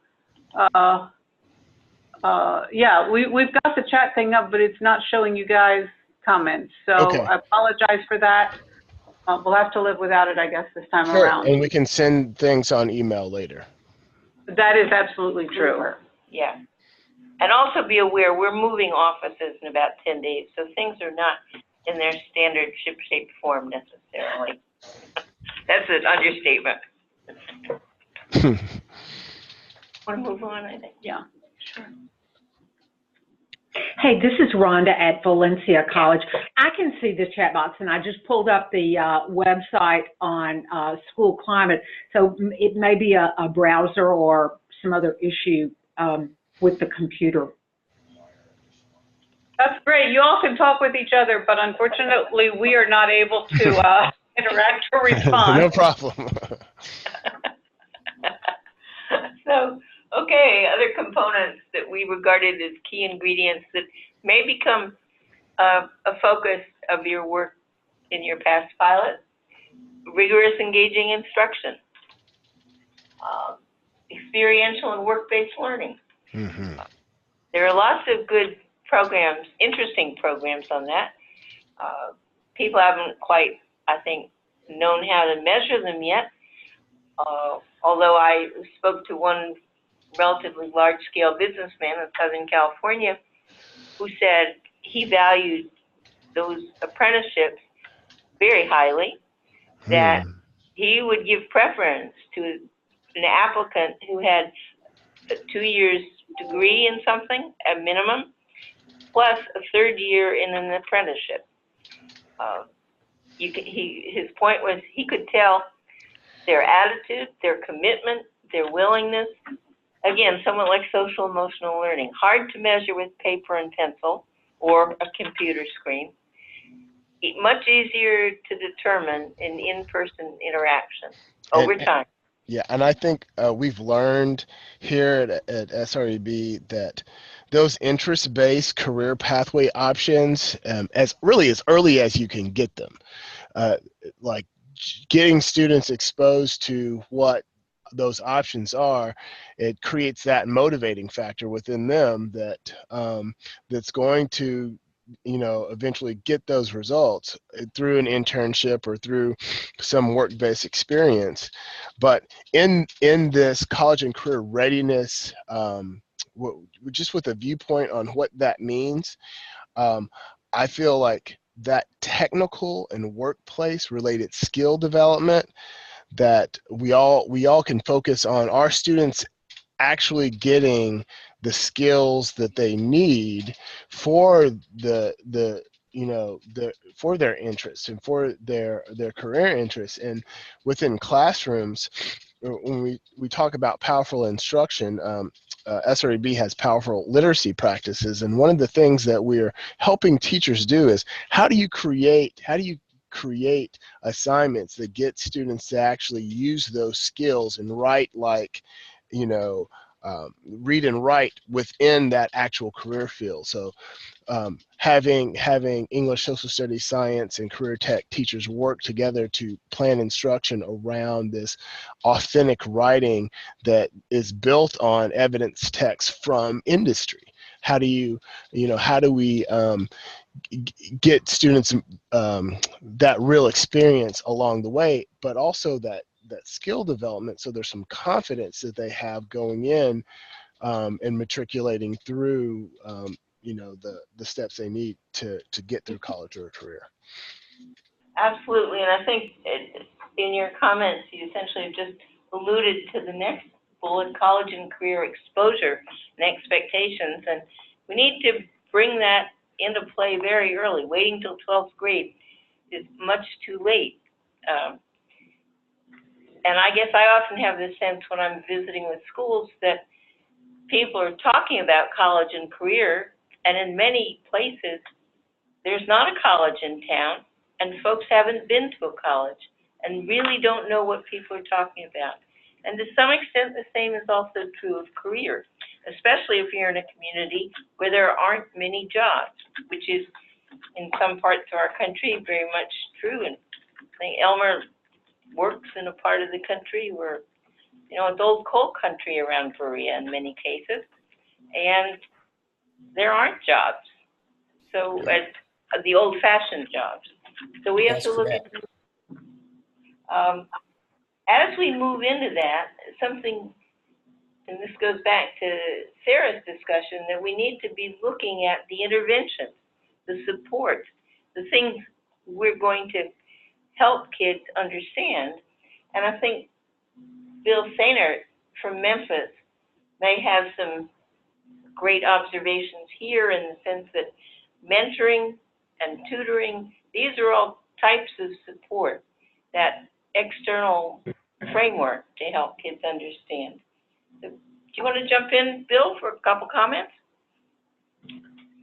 Yeah, we've got the chat thing up, but it's not showing you guys comments. So okay. I apologize for that. We'll have to live without it, I guess, this time Sure, around. and we can send things on email later. That is absolutely true. Yeah. And also be aware, we're moving offices in about 10 days, so things are not in their standard ship-shape form necessarily. That's an understatement. Want to move on, I think? Yeah, sure. Hey, this is Rhonda at Valencia College. I can see the chat box, and I just pulled up the website on School Climate. So it may be a browser or some other issue with the computer. That's great. You all can talk with each other, but unfortunately, we are not able to interact or respond. No problem. So, okay, other components that we regarded as key ingredients that may become a focus of your work in your past pilot: rigorous engaging instruction, experiential and work-based learning. Mm-hmm. There are lots of good programs, interesting programs on that. People haven't quite, I think, known how to measure them yet. Although I spoke to one relatively large-scale businessman in Southern California who said he valued those apprenticeships very highly, that he would give preference to an applicant who had a 2 years degree in something, at minimum, plus a third year in an apprenticeship. His point was he could tell their attitude, their commitment, their willingness. Again, somewhat like social emotional learning, hard to measure with paper and pencil or a computer screen. Much easier to determine in in-person interaction over time. Yeah, and I think we've learned here at SREB that those interest-based career pathway options, as early as you can get them, like getting students exposed to what those options are, it creates that motivating factor within them that that's going to, eventually get those results through an internship or through some work-based experience. But in this college and career readiness, just with a viewpoint on what that means, I feel like that technical and workplace related skill development, that we all can focus on our students actually getting the skills that they need for for their interests and for their career interests. And within classrooms, when we talk about powerful instruction, SREB has powerful literacy practices, and one of the things that we're helping teachers do is how do you create assignments that get students to actually use those skills and write like, read and write within that actual career field. So having English, social studies, science, and career tech teachers work together to plan instruction around this authentic writing that is built on evidence text from industry. How do we get students that real experience along the way, but also that skill development, so there's some confidence that they have going in and matriculating through the steps they need to get through college or a career. Absolutely, and I think in your comments, you essentially just alluded to the next bullet, college and career exposure and expectations, and we need to bring that into play very early. Waiting till 12th grade is much too late. And I guess I often have this sense when I'm visiting with schools that people are talking about college and career, and in many places, there's not a college in town, and folks haven't been to a college and really don't know what people are talking about. And to some extent, the same is also true of career, especially if you're in a community where there aren't many jobs, which is in some parts of our country very much true. And I think Elmer works in a part of the country where, it's old coal country around Berea in many cases, and there aren't jobs. So the old-fashioned jobs. So we have to look at, as we move into that, something, and this goes back to Sarah's discussion, that we need to be looking at the interventions, the support, the things we're going to help kids understand. And I think Bill Sainer from Memphis may have some great observations here in the sense that mentoring and tutoring, these are all types of support, that external framework to help kids understand. So, do you want to jump in, Bill, for a couple comments?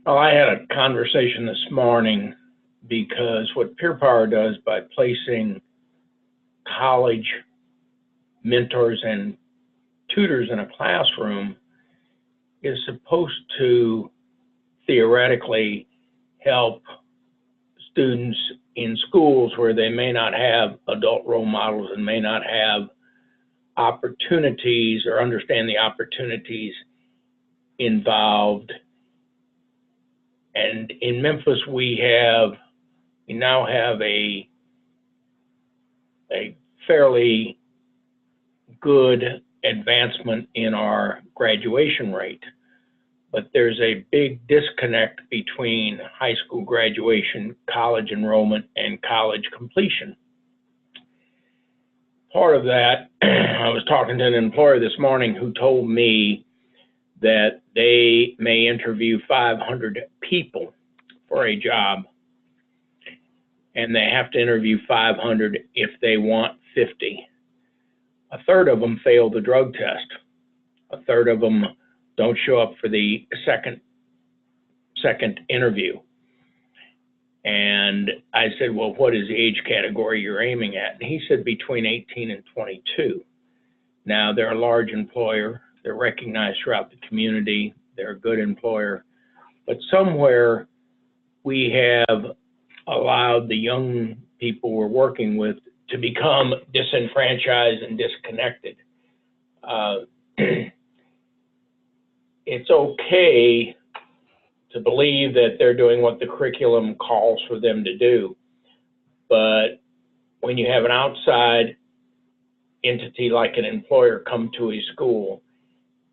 Well, I had a conversation this morning because what Peer Power does by placing college mentors and tutors in a classroom is supposed to theoretically help students in schools where they may not have adult role models and may not have opportunities or understand the opportunities involved. And in Memphis, we now have a fairly good advancement in our graduation rate, but there's a big disconnect between high school graduation, college enrollment, and college completion. Part of that, I was talking to an employer this morning who told me that they may interview 500 people for a job, and they have to interview 500 if they want 50. A third of them fail the drug test. A third of them don't show up for the second interview. And I said, well, what is the age category you're aiming at? And he said between 18 and 22. Now, they're a large employer. They're recognized throughout the community. They're a good employer. But somewhere we have allowed the young people we're working with to become disenfranchised and disconnected. It's okay to believe that they're doing what the curriculum calls for them to do, but when you have an outside entity like an employer come to a school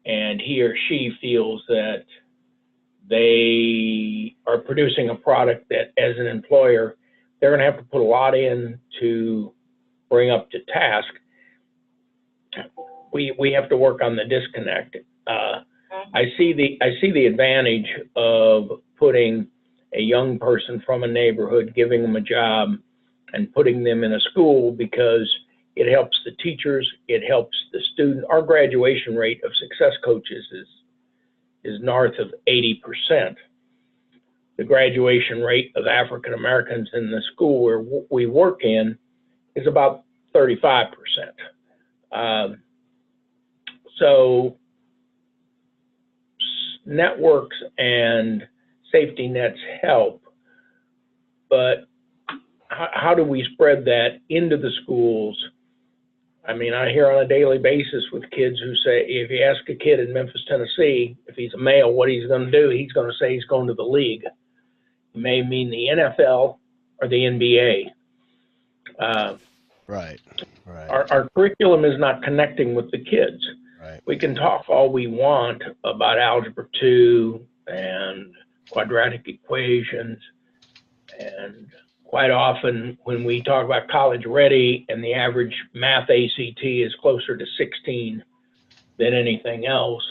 and he or she feels that they are producing a product that as an employer they're going to have to put a lot in to bring up to task, we have to work on the disconnect. I see the advantage of putting a young person from a neighborhood, giving them a job, and putting them in a school because it helps the teachers, it helps the student. Our graduation rate of success coaches is north of 80%. The graduation rate of African Americans in the school where we work in is about 35%. So networks and safety nets help, but how do we spread that into the schools? I mean, I hear on a daily basis with kids who say, if you ask a kid in Memphis, Tennessee, if he's a male, what he's going to do, he's going to say he's going to the league. may mean the NFL or the NBA. Right. Our curriculum is not connecting with the kids. Right. We can talk all we want about Algebra 2 and quadratic equations, and quite often when we talk about college ready and the average math ACT is closer to 16 than anything else,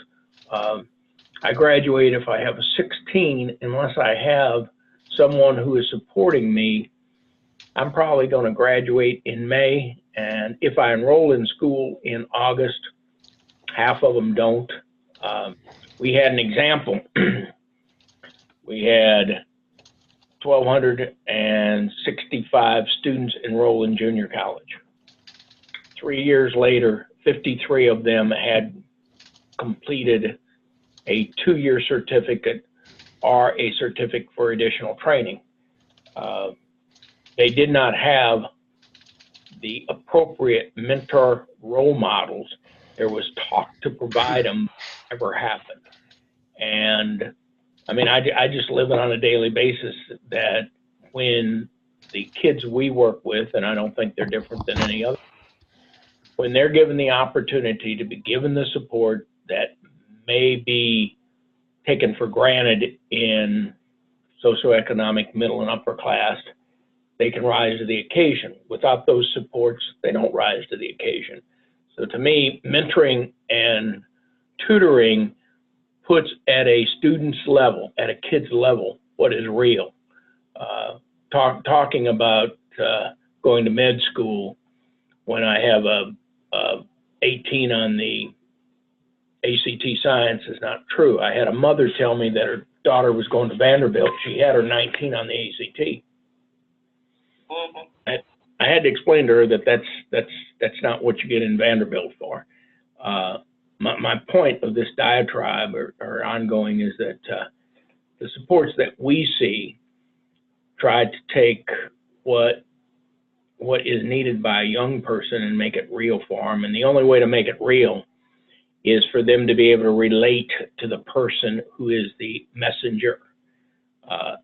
I graduate if I have a 16, unless I have someone who is supporting me. I'm probably going to graduate in May, and if I enroll in school in August, half of them don't. We had an example. We had 1,265 students enroll in junior college. 3 years later, 53 of them had completed a 2-year certificate or a certificate for additional training. They did not have the appropriate mentor role models. There was talk to provide them, never happened. And I mean, I just live it on a daily basis that when the kids we work with, and I don't think they're different than any other, when they're given the opportunity to be given the support that may be taken for granted in socioeconomic middle and upper class, they can rise to the occasion. Without those supports, they don't rise to the occasion. So to me, mentoring and tutoring puts at a student's level, at a kid's level, what is real. Talking about going to med school when I have a 18 on the ACT science is not true. I had a mother tell me that her daughter was going to Vanderbilt. She had her 19 on the ACT. I had to explain to her that that's not what you get in Vanderbilt for. My point of this diatribe or ongoing is that the supports that we see try to take what is needed by a young person and make it real for them. And the only way to make it real is for them to be able to relate to the person who is the messenger.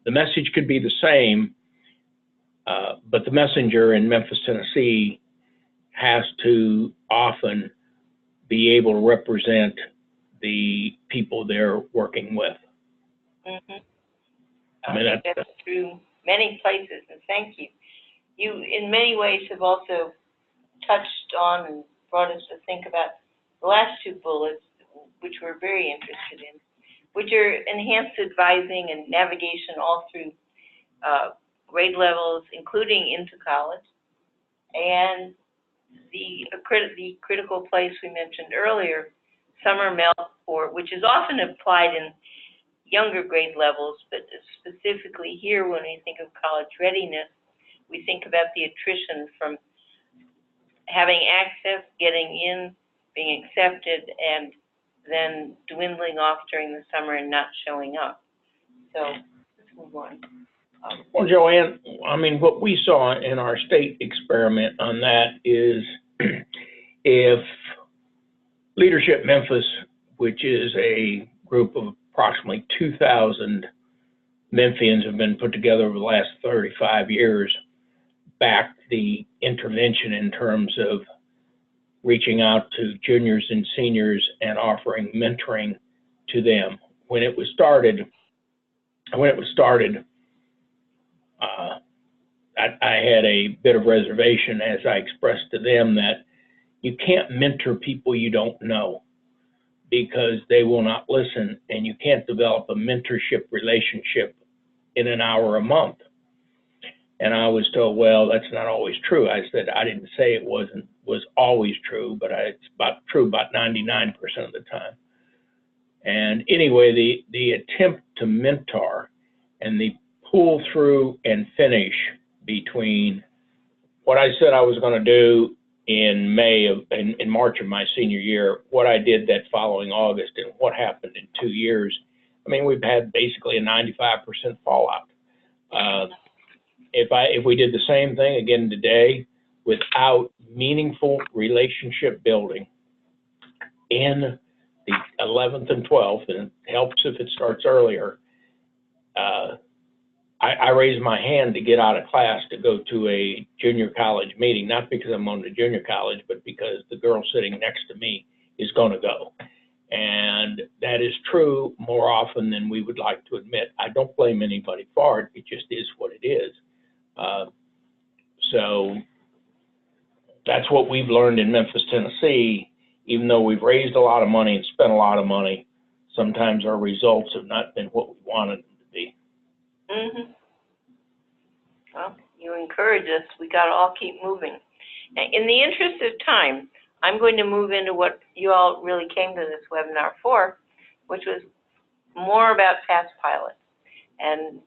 The message could be the same, but the messenger in Memphis, Tennessee has to often be able to represent the people they're working with. Mm-hmm. I mean, that's true many places, and thank you. You, in many ways, have also touched on and brought us to think about the last two bullets, which we're very interested in, which are enhanced advising and navigation all through grade levels, including into college, and the critical place we mentioned earlier, summer melt for, which is often applied in younger grade levels, but specifically here when we think of college readiness, we think about the attrition from having access, getting in, being accepted, and then dwindling off during the summer and not showing up. So let's move on. Well, Joanne, I mean, what we saw in our state experiment on that is if Leadership Memphis, which is a group of approximately 2,000 Memphians have been put together over the last 35 years, backed the intervention in terms of reaching out to juniors and seniors and offering mentoring to them. When it was started, I had a bit of reservation as I expressed to them that you can't mentor people you don't know because they will not listen, and you can't develop a mentorship relationship in an hour a month. And I was told, well, that's not always true. I said, I didn't say it was always true, but it's true about 99% of the time. And anyway, the attempt to mentor and the pull through and finish between what I said I was going to do in March of my senior year, what I did that following August, and what happened in 2 years. I mean, we've had basically a 95% fallout. If we did the same thing again today without meaningful relationship building in the 11th and 12th, and it helps if it starts earlier, I raised my hand to get out of class to go to a junior college meeting, not because I'm on the junior college, but because the girl sitting next to me is going to go. And that is true more often than we would like to admit. I don't blame anybody for it. It just is what it is. So that's what we've learned in Memphis, Tennessee. Even though we've raised a lot of money and spent a lot of money, sometimes our results have not been what we wanted them to be. Mm-hmm. Well, you encourage us. We got to all keep moving. Now, in the interest of time, I'm going to move into what you all really came to this webinar for, which was more about past pilots. And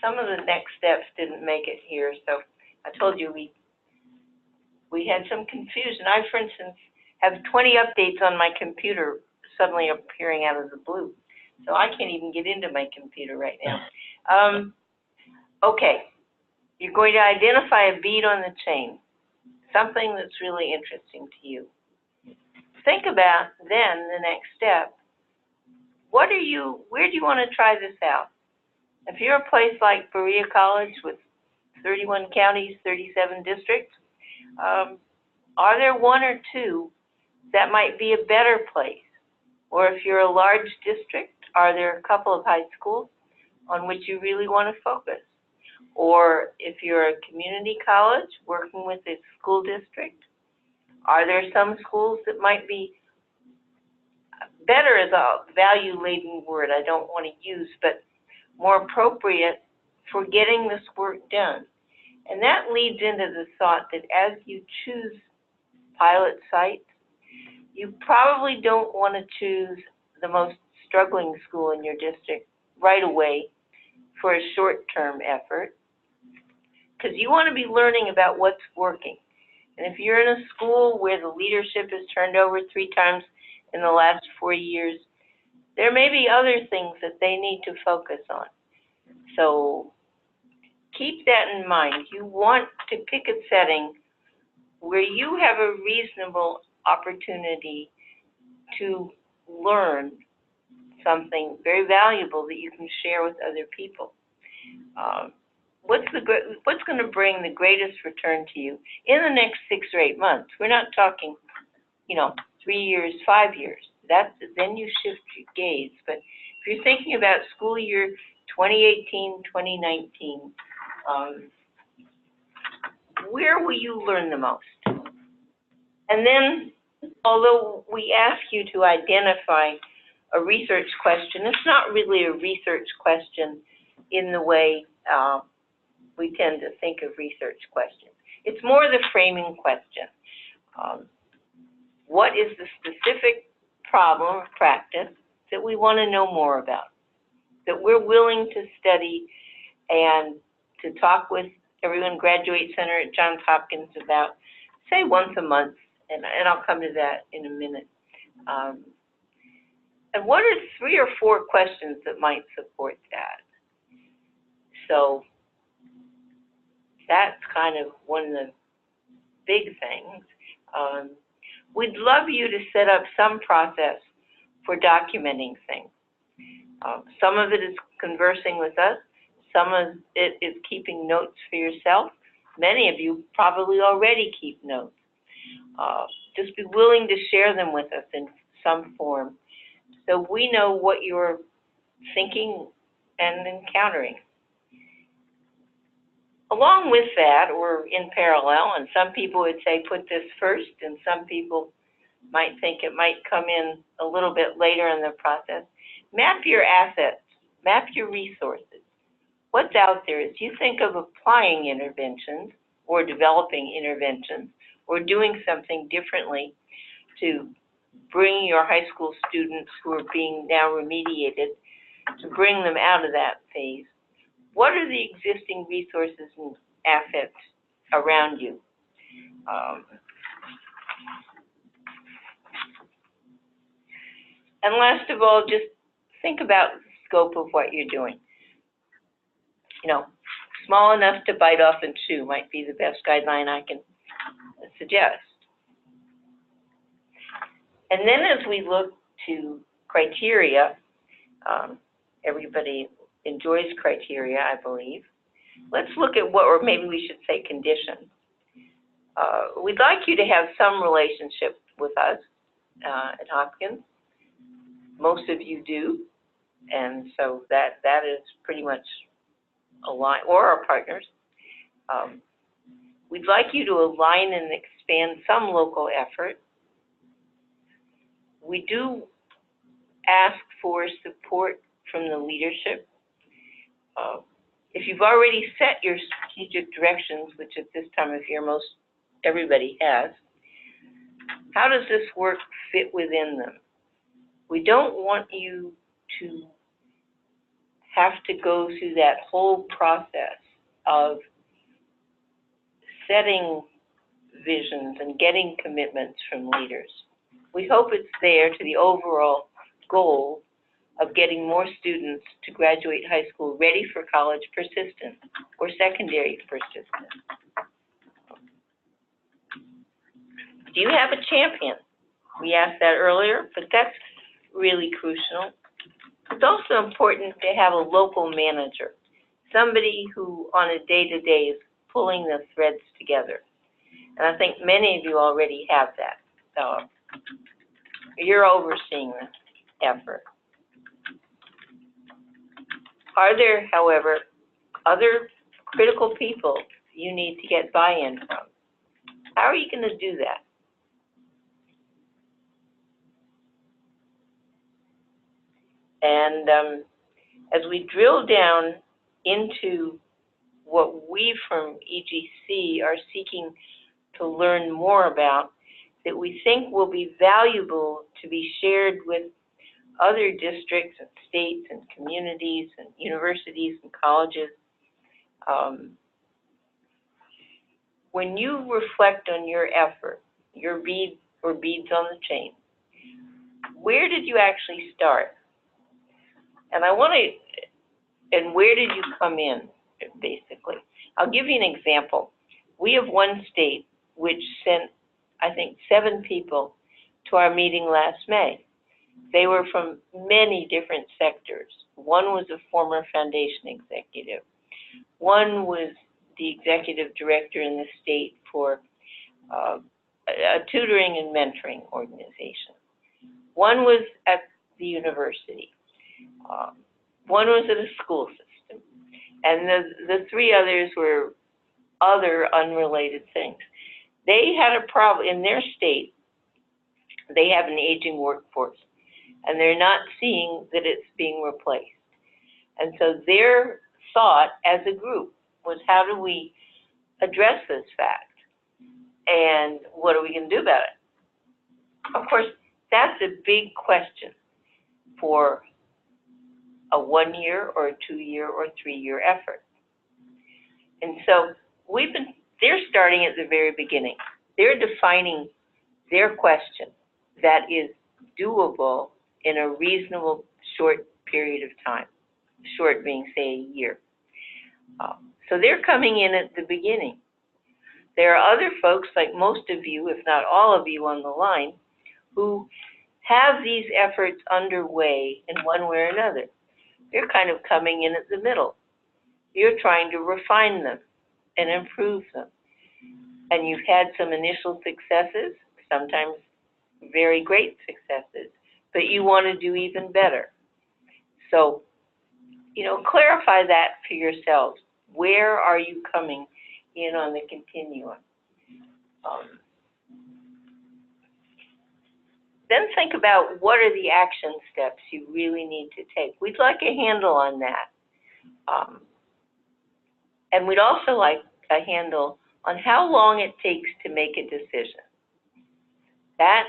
some of the next steps didn't make it here, so I told you we had some confusion. I, for instance, have 20 updates on my computer suddenly appearing out of the blue. So I can't even get into my computer right now. Okay, you're going to identify a beat on the chain, something that's really interesting to you. Think about then the next step. Where do you want to try this out? If you're a place like Berea College with 31 counties, 37 districts, are there one or two that might be a better place? Or if you're a large district, are there a couple of high schools on which you really want to focus? Or if you're a community college working with a school district, are there some schools that might be better, is a value-laden word I don't want to use, but more appropriate for getting this work done? And that leads into the thought that as you choose pilot sites, you probably don't want to choose the most struggling school in your district right away for a short-term effort, because you want to be learning about what's working. And if you're in a school where the leadership has turned over 3 times in the last 4 years, there may be other things that they need to focus on. So keep that in mind. You want to pick a setting where you have a reasonable opportunity to learn something very valuable that you can share with other people. What's going to bring the greatest return to you in the next 6 or 8 months? We're not talking, 3 years, 5 years. Then you shift your gaze. But if you're thinking about school year 2018, 2019, where will you learn the most? And then, although we ask you to identify a research question, it's not really a research question in the way we tend to think of research questions. It's more the framing question. What is the specific problem or practice that we want to know more about, that we're willing to study and to talk with everyone Graduate Center at Johns Hopkins about, say, once a month, and I'll come to that in a minute. And what are 3 or 4 questions that might support that? So that's kind of one of the big things. We'd love you to set up some process for documenting things. Some of it is conversing with us. Some of it is keeping notes for yourself. Many of you probably already keep notes. Just be willing to share them with us in some form so we know what you're thinking and encountering. Along with that, or in parallel, and some people would say put this first, and some people might think it might come in a little bit later in the process, map your assets, map your resources. What's out there as you think of applying interventions or developing interventions or doing something differently to bring your high school students who are being now remediated, to bring them out of that phase. What are the existing resources and assets around you? And last of all, just think about the scope of what you're doing. Small enough to bite off and chew might be the best guideline I can suggest. And then as we look to criteria, everybody enjoys criteria, I believe. Let's look at what, or maybe we should say conditions. We'd like you to have some relationship with us at Hopkins. Most of you do, and so that is pretty much aligned, or our partners. We'd like you to align and expand some local effort. We do ask for support from the leadership. If you've already set your strategic directions, which at this time of year most everybody has, how does this work fit within them? We don't want you to have to go through that whole process of setting visions and getting commitments from leaders. We hope it's there to the overall goal of getting more students to graduate high school ready for college persistent or secondary persistent. Do you have a champion? We asked that earlier, but that's really crucial. It's also important to have a local manager, somebody who on a day-to-day is pulling the threads together. And I think many of you already have that. So you're overseeing this effort. Are there, however, other critical people you need to get buy-in from? How are you going to do that? And as we drill down into what we from EGC are seeking to learn more about, that we think will be valuable to be shared with other districts and states and communities and universities and colleges. When you reflect on your effort, your bead or beads on the chain, where did you actually start? And where did you come in, basically? I'll give you an example. We have one state which sent, I think, 7 people to our meeting last May. They were from many different sectors. One was a former foundation executive. One was the executive director in the state for a tutoring and mentoring organization. One was at the university. One was at a school system. And the 3 others were other unrelated things. They had a problem in their state. They have an aging workforce, and they're not seeing that it's being replaced. And so their thought as a group was, how do we address this fact? And what are we going to do about it? Of course, that's a big question for a 1-year or a 2-year or 3-year effort. And so they're starting at the very beginning. They're defining their question that is doable in a reasonable short period of time, short being, say, a year. So they're coming in at the beginning. There are other folks, like most of you, if not all of you on the line, who have these efforts underway in one way or another. They're kind of coming in at the middle. You're trying to refine them and improve them. And you've had some initial successes, sometimes very great successes, but you want to do even better. So, clarify that for yourselves. Where are you coming in on the continuum? Then think about what are the action steps you really need to take. We'd like a handle on that. And we'd also like a handle on how long it takes to make a decision. That,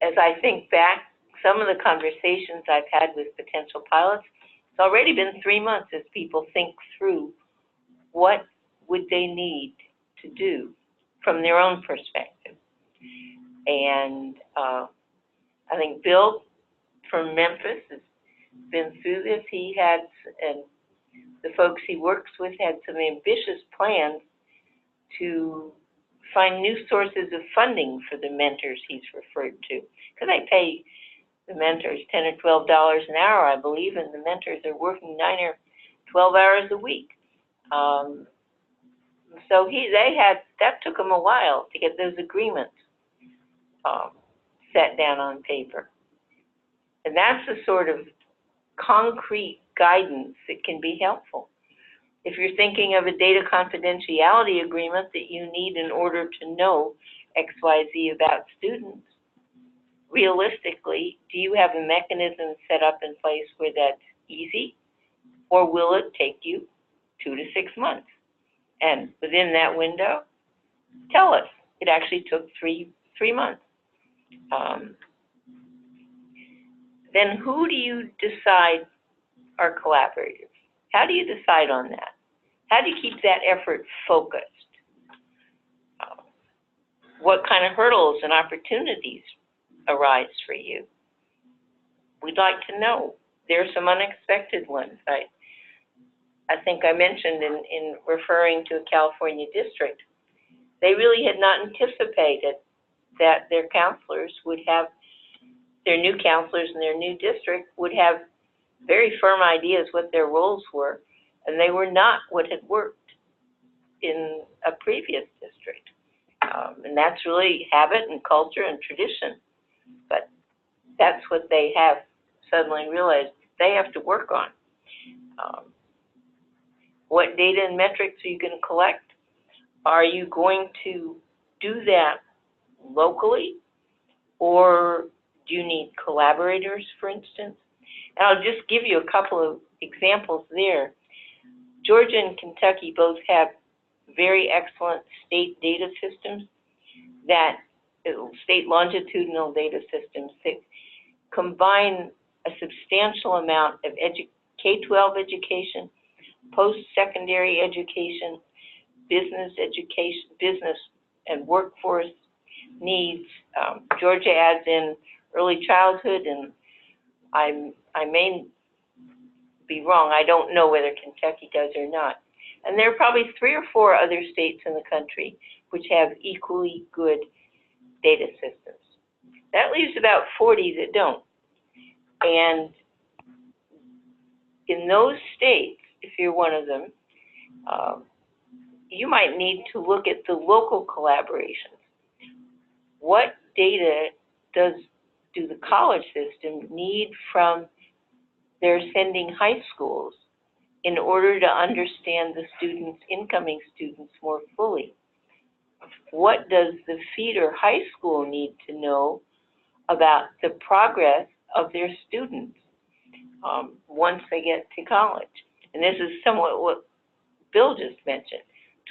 as I think back, some of the conversations I've had with potential pilots, it's already been 3 months as people think through what would they need to do from their own perspective. And I think Bill from Memphis has been through this. He had, and the folks he works with had some ambitious plans to find new sources of funding for the mentors he's referred to. Because they pay the mentors $10 or $12 an hour, I believe, and the mentors are working 9 or 12 hours a week. So that took them a while to get those agreements set down on paper. And that's the sort of concrete guidance that can be helpful. If you're thinking of a data confidentiality agreement that you need in order to know XYZ about students, realistically, do you have a mechanism set up in place where that's easy? Or will it take you 2 to 6 months? And within that window, tell us. It actually took three months. Then who do you decide are collaborators? How do you decide on that? How do you keep that effort focused? What kind of hurdles and opportunities arise for you? We'd like to know. There are some unexpected ones. I think I mentioned in referring to a California district, they really had not anticipated that their counselors would have, their new counselors in their new district would have very firm ideas what their roles were, and they were not what had worked in a previous district. And that's really habit and culture and tradition. But that's what they have suddenly realized they have to work on. What data and metrics are you going to collect? Are you going to do that locally, or do you need collaborators, for instance? And I'll just give you a couple of examples there. Georgia and Kentucky both have very excellent state data systems, state longitudinal data systems that combine a substantial amount of K-12 education, post-secondary education, business and workforce needs. Georgia adds in early childhood, and I may be wrong. I don't know whether Kentucky does or not. And there are probably 3 or 4 other states in the country which have equally good data systems. That leaves about 40 that don't. And in those states, if you're one of them, you might need to look at the local collaborations. What data do the college system need from their sending high schools in order to understand the students, incoming students, more fully? What does the feeder high school need to know about the progress of their students once they get to college? And this is somewhat what Bill just mentioned.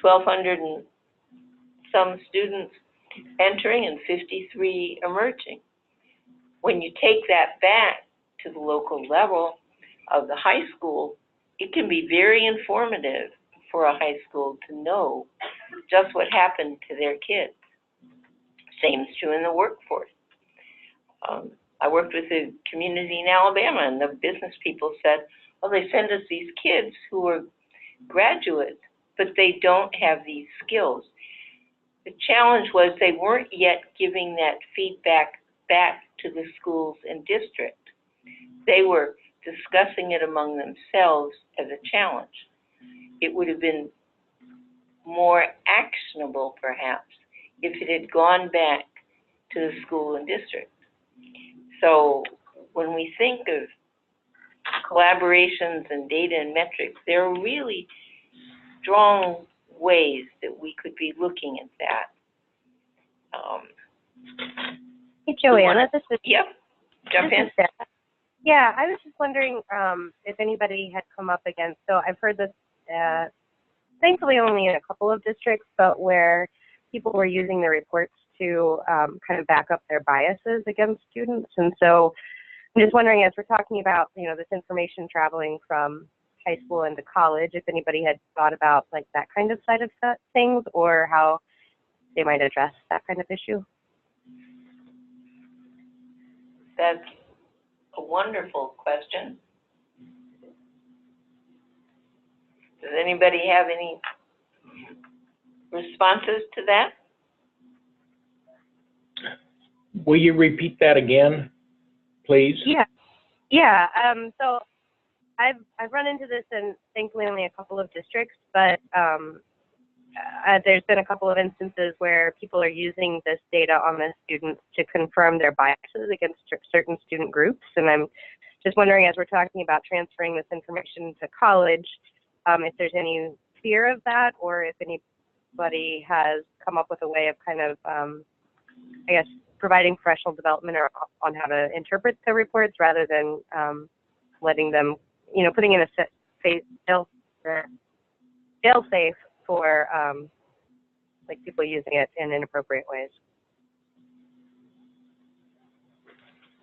1,200 and some students entering and 53 emerging. When you take that back to the local level of the high school, it can be very informative for a high school to know just what happened to their kids. Same is true in the workforce. I worked with a community in Alabama, and the business people said, well, they send us these kids who are graduates, but they don't have these skills. The challenge was they weren't yet giving that feedback back to the schools and district. They were discussing it among themselves as a challenge. It would have been more actionable, perhaps, if it had gone back to the school and district. So when we think of collaborations and data and metrics, there are really strong ways that we could be looking at that. Hey, Joanna, this is... Yep, jump in. Yeah, I was just wondering if anybody had come up against, so I've heard this, thankfully only in a couple of districts, but where people were using the reports to kind of back up their biases against students. And so I'm just wondering, as we're talking about, this information traveling from high school into college, if anybody had thought about like that kind of side of things, or how they might address that kind of issue. That's a wonderful question. Does anybody have any responses to that? Will you repeat that again? please. Yeah. So I've run into this in thankfully only a couple of districts, but there's been a couple of instances where people are using this data on the students to confirm their biases against certain student groups. And I'm just wondering, as we're talking about transferring this information to college, if there's any fear of that, or if anybody has come up with a way of kind of, I guess, providing professional development or on how to interpret the reports rather than letting them, putting in a fail-safe for like people using it in inappropriate ways.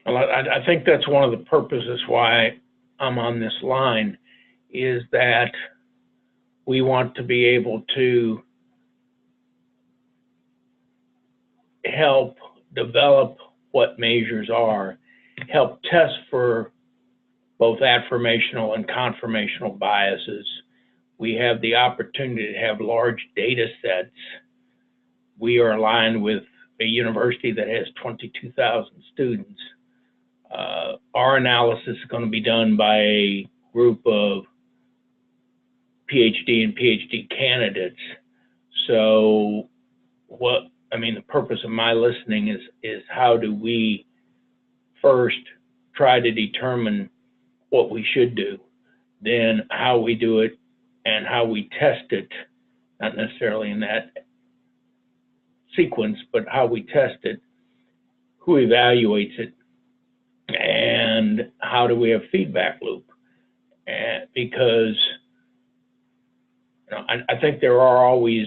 Well, I think that's one of the purposes why I'm on this line, is that we want to be able to help develop what measures are, help test for both affirmational and confirmational biases. We have the opportunity to have large data sets. We are aligned with a university that has 22,000 students. Our analysis is going to be done by a group of PhD and PhD candidates. So the purpose of my listening is how do we first try to determine what we should do, then how we do it and how we test it, not necessarily in that sequence, but how we test it, who evaluates it, and how do we have feedback loop. And because I think there are always,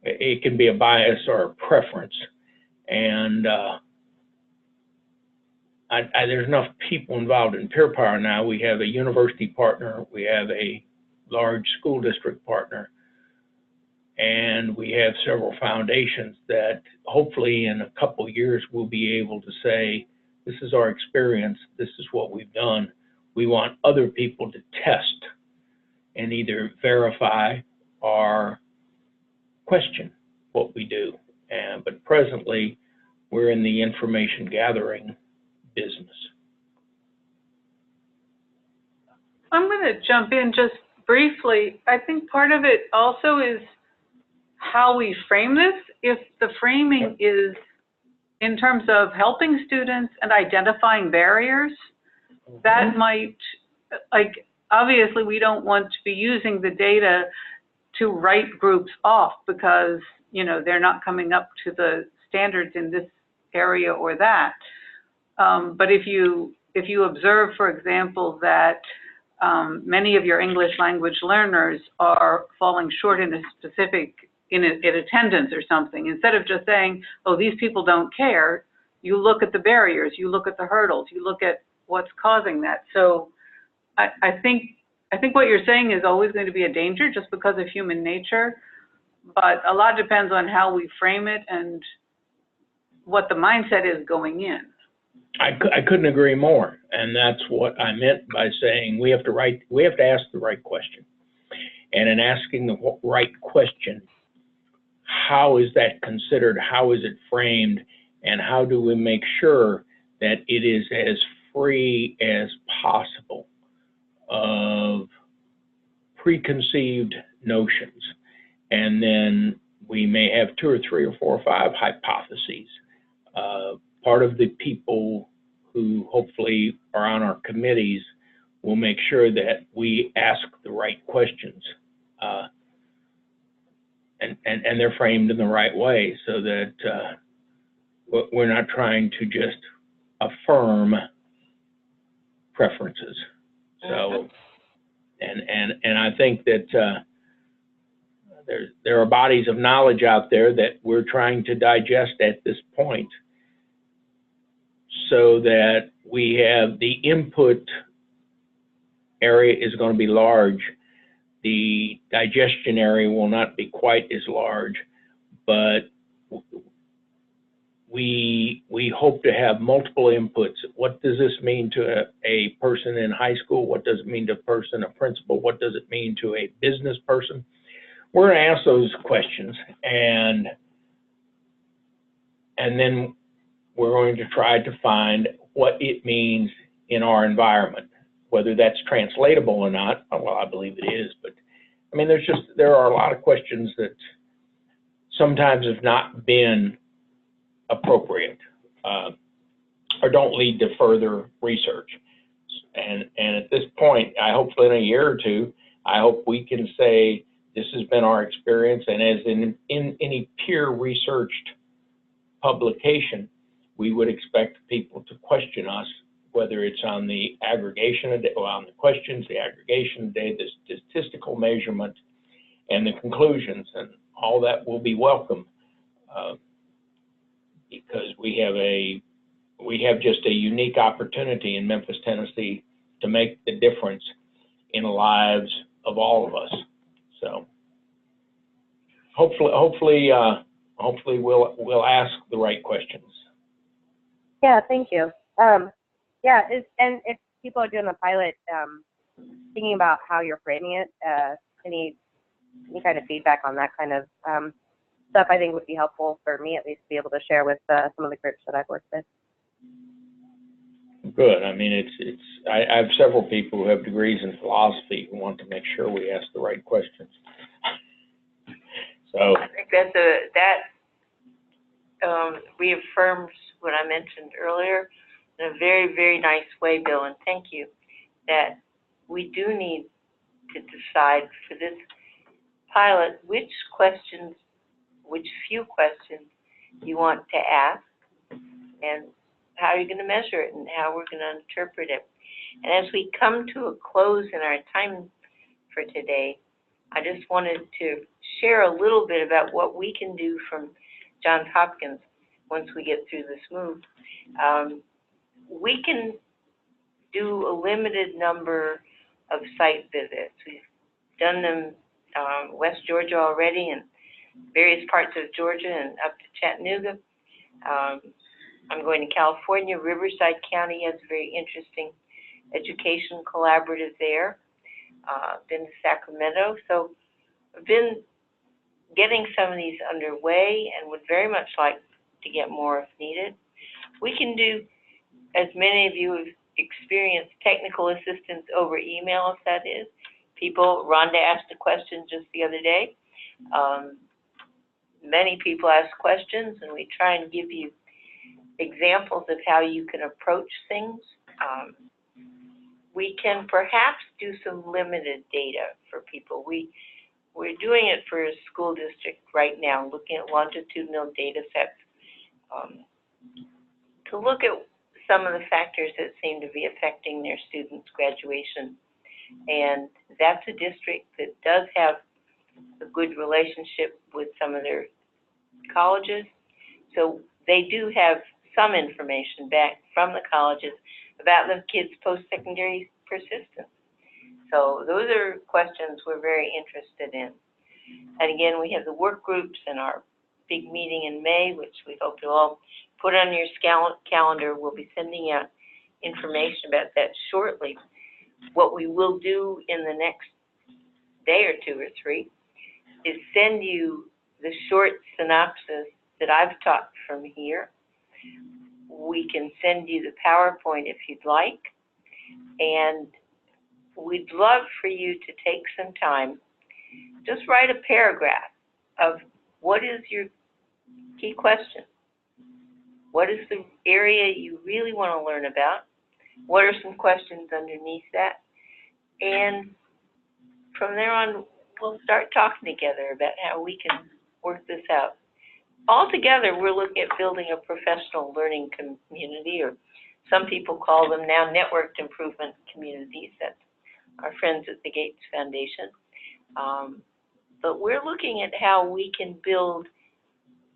it can be a bias or a preference, and there's enough people involved in Peer Power now. We have a university partner, we have a large school district partner, and we have several foundations that hopefully in a couple of years we'll be able to say, this is our experience, this is what we've done. We want other people to test and either verify or question what we do. But presently, we're in the information gathering business. I'm going to jump in just briefly. I think part of it also is how we frame this. If the framing is in terms of helping students and identifying barriers, that might, obviously we don't want to be using the data to write groups off because, they're not coming up to the standards in this area or that. But if you observe, for example, that many of your English language learners are falling short in a specific, in attendance or something, instead of just saying, oh, these people don't care, you look at the barriers, you look at the hurdles, you look at what's causing that. So I think what you're saying is always going to be a danger just because of human nature, but a lot depends on how we frame it and what the mindset is going in. I couldn't agree more, and that's what I meant by saying we have to ask the right question. And in asking the right question, how is that considered? How is it framed? And how do we make sure that it is as free as possible of preconceived notions? And then we may have 2 or 3 or 4 or 5 hypotheses. Part of the people who hopefully are on our committees will make sure that we ask the right questions and they're framed in the right way so that we're not trying to just affirm preferences. So, and I think that there are bodies of knowledge out there that we're trying to digest at this point, so that we have the input area is going to be large. The digestion area will not be quite as large, but we hope to have multiple inputs. What does this mean to a person in high school? What does it mean to a principal? What does it mean to a business person? We're going to ask those questions, and then we're going to try to find what it means in our environment. Whether that's translatable or not, well, I believe it is, but I mean, there are a lot of questions that sometimes have not been appropriate or don't lead to further research. And at this point, I hope in a year or two, I hope we can say this has been our experience, and as in any peer researched publication, we would expect people to question us, whether it's on the aggregation of data, on the questions, the aggregation of data, the statistical measurement, and the conclusions, and all that will be welcome because we have just a unique opportunity in Memphis, Tennessee, to make the difference in the lives of all of us. So hopefully we'll ask the right questions. Yeah, thank you. Yeah, and if people are doing the pilot, thinking about how you're framing it, any kind of feedback on that kind of stuff, I think would be helpful for me at least to be able to share with some of the groups that I've worked with. Good. I mean, I have several people who have degrees in philosophy who want to make sure we ask the right questions. So I think that reaffirms what I mentioned earlier in a very, very nice way, Bill, and thank you, that we do need to decide for this pilot which few questions you want to ask and how you're going to measure it and how we're going to interpret it. And as we come to a close in our time for today, I just wanted to share a little bit about what we can do from Johns Hopkins once we get through this move. We can do a limited number of site visits. We've done them West Georgia already and various parts of Georgia and up to Chattanooga. I'm going to California. Riverside County has a very interesting education collaborative there. Been to Sacramento. So I've been getting some of these underway and would very much like to get more if needed. We can do, as many of you have experienced, technical assistance over email, if that is. Rhonda asked a question just the other day. Many people ask questions, and we try and give you examples of how you can approach things. We can perhaps do some limited data for people. We're doing it for a school district right now, looking at longitudinal data sets to look at some of the factors that seem to be affecting their students' graduation. And that's a district that does have a good relationship with some of their colleges. So they do have some information back from the colleges about the kids' post-secondary persistence. So those are questions we're very interested in. And again, we have the work groups and our big meeting in May, which we hope to all put on your calendar. We'll be sending out information about that shortly. What we will do in the next day or two or three is send you the short synopsis that I've taught from here. We can send you the PowerPoint if you'd like. And we'd love for you to take some time, just write a paragraph of what is your key question. What is the area you really want to learn about? What are some questions underneath that? And from there on, we'll start talking together about how we can work this out. Altogether, we're looking at building a professional learning community, or some people call them now networked improvement communities. That's our friends at the Gates Foundation. But we're looking at how we can build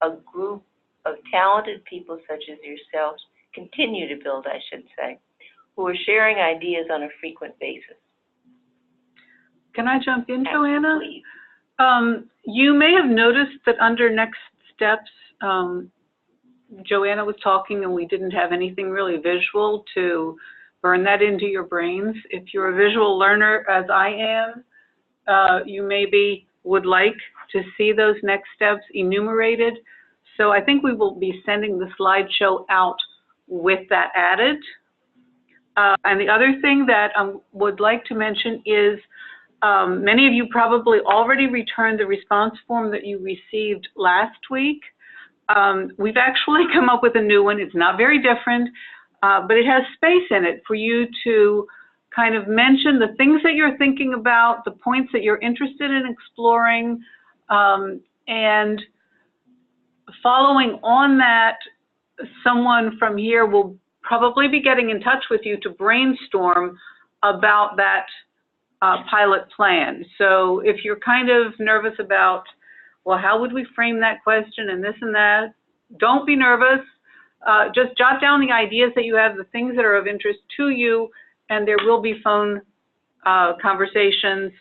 a group of talented people such as yourselves, continue to build, I should say, who are sharing ideas on a frequent basis. Can I jump in, Joanna? Please. You may have noticed that under next steps, Joanna was talking and we didn't have anything really visual to burn that into your brains. If you're a visual learner, as I am, you maybe would like to see those next steps enumerated. So I think we will be sending the slideshow out with that added. And the other thing that I would like to mention is many of you probably already returned the response form that you received last week. We've actually come up with a new one. It's not very different, but it has space in it for you to kind of mention the things that you're thinking about, the points that you're interested in exploring, and following on that, someone from here will probably be getting in touch with you to brainstorm about that pilot plan. So if you're kind of nervous about, well, how would we frame that question and this and that, don't be nervous. Just jot down the ideas that you have, the things that are of interest to you, and there will be phone conversations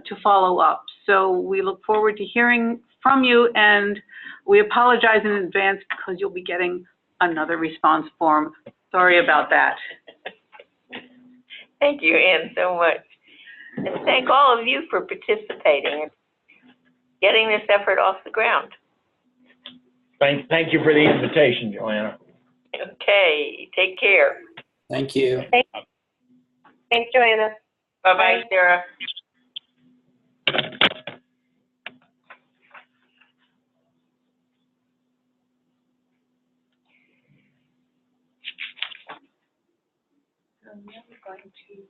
to follow up. So we look forward to hearing from you, and we apologize in advance because you'll be getting another response form. Sorry about that. Thank you, Ann, so much. And thank all of you for participating and getting this effort off the ground. Thank you for the invitation, Joanna. Okay, take care. Thank you. Thanks, Joanna. Bye-bye, Sarah. So now we're going to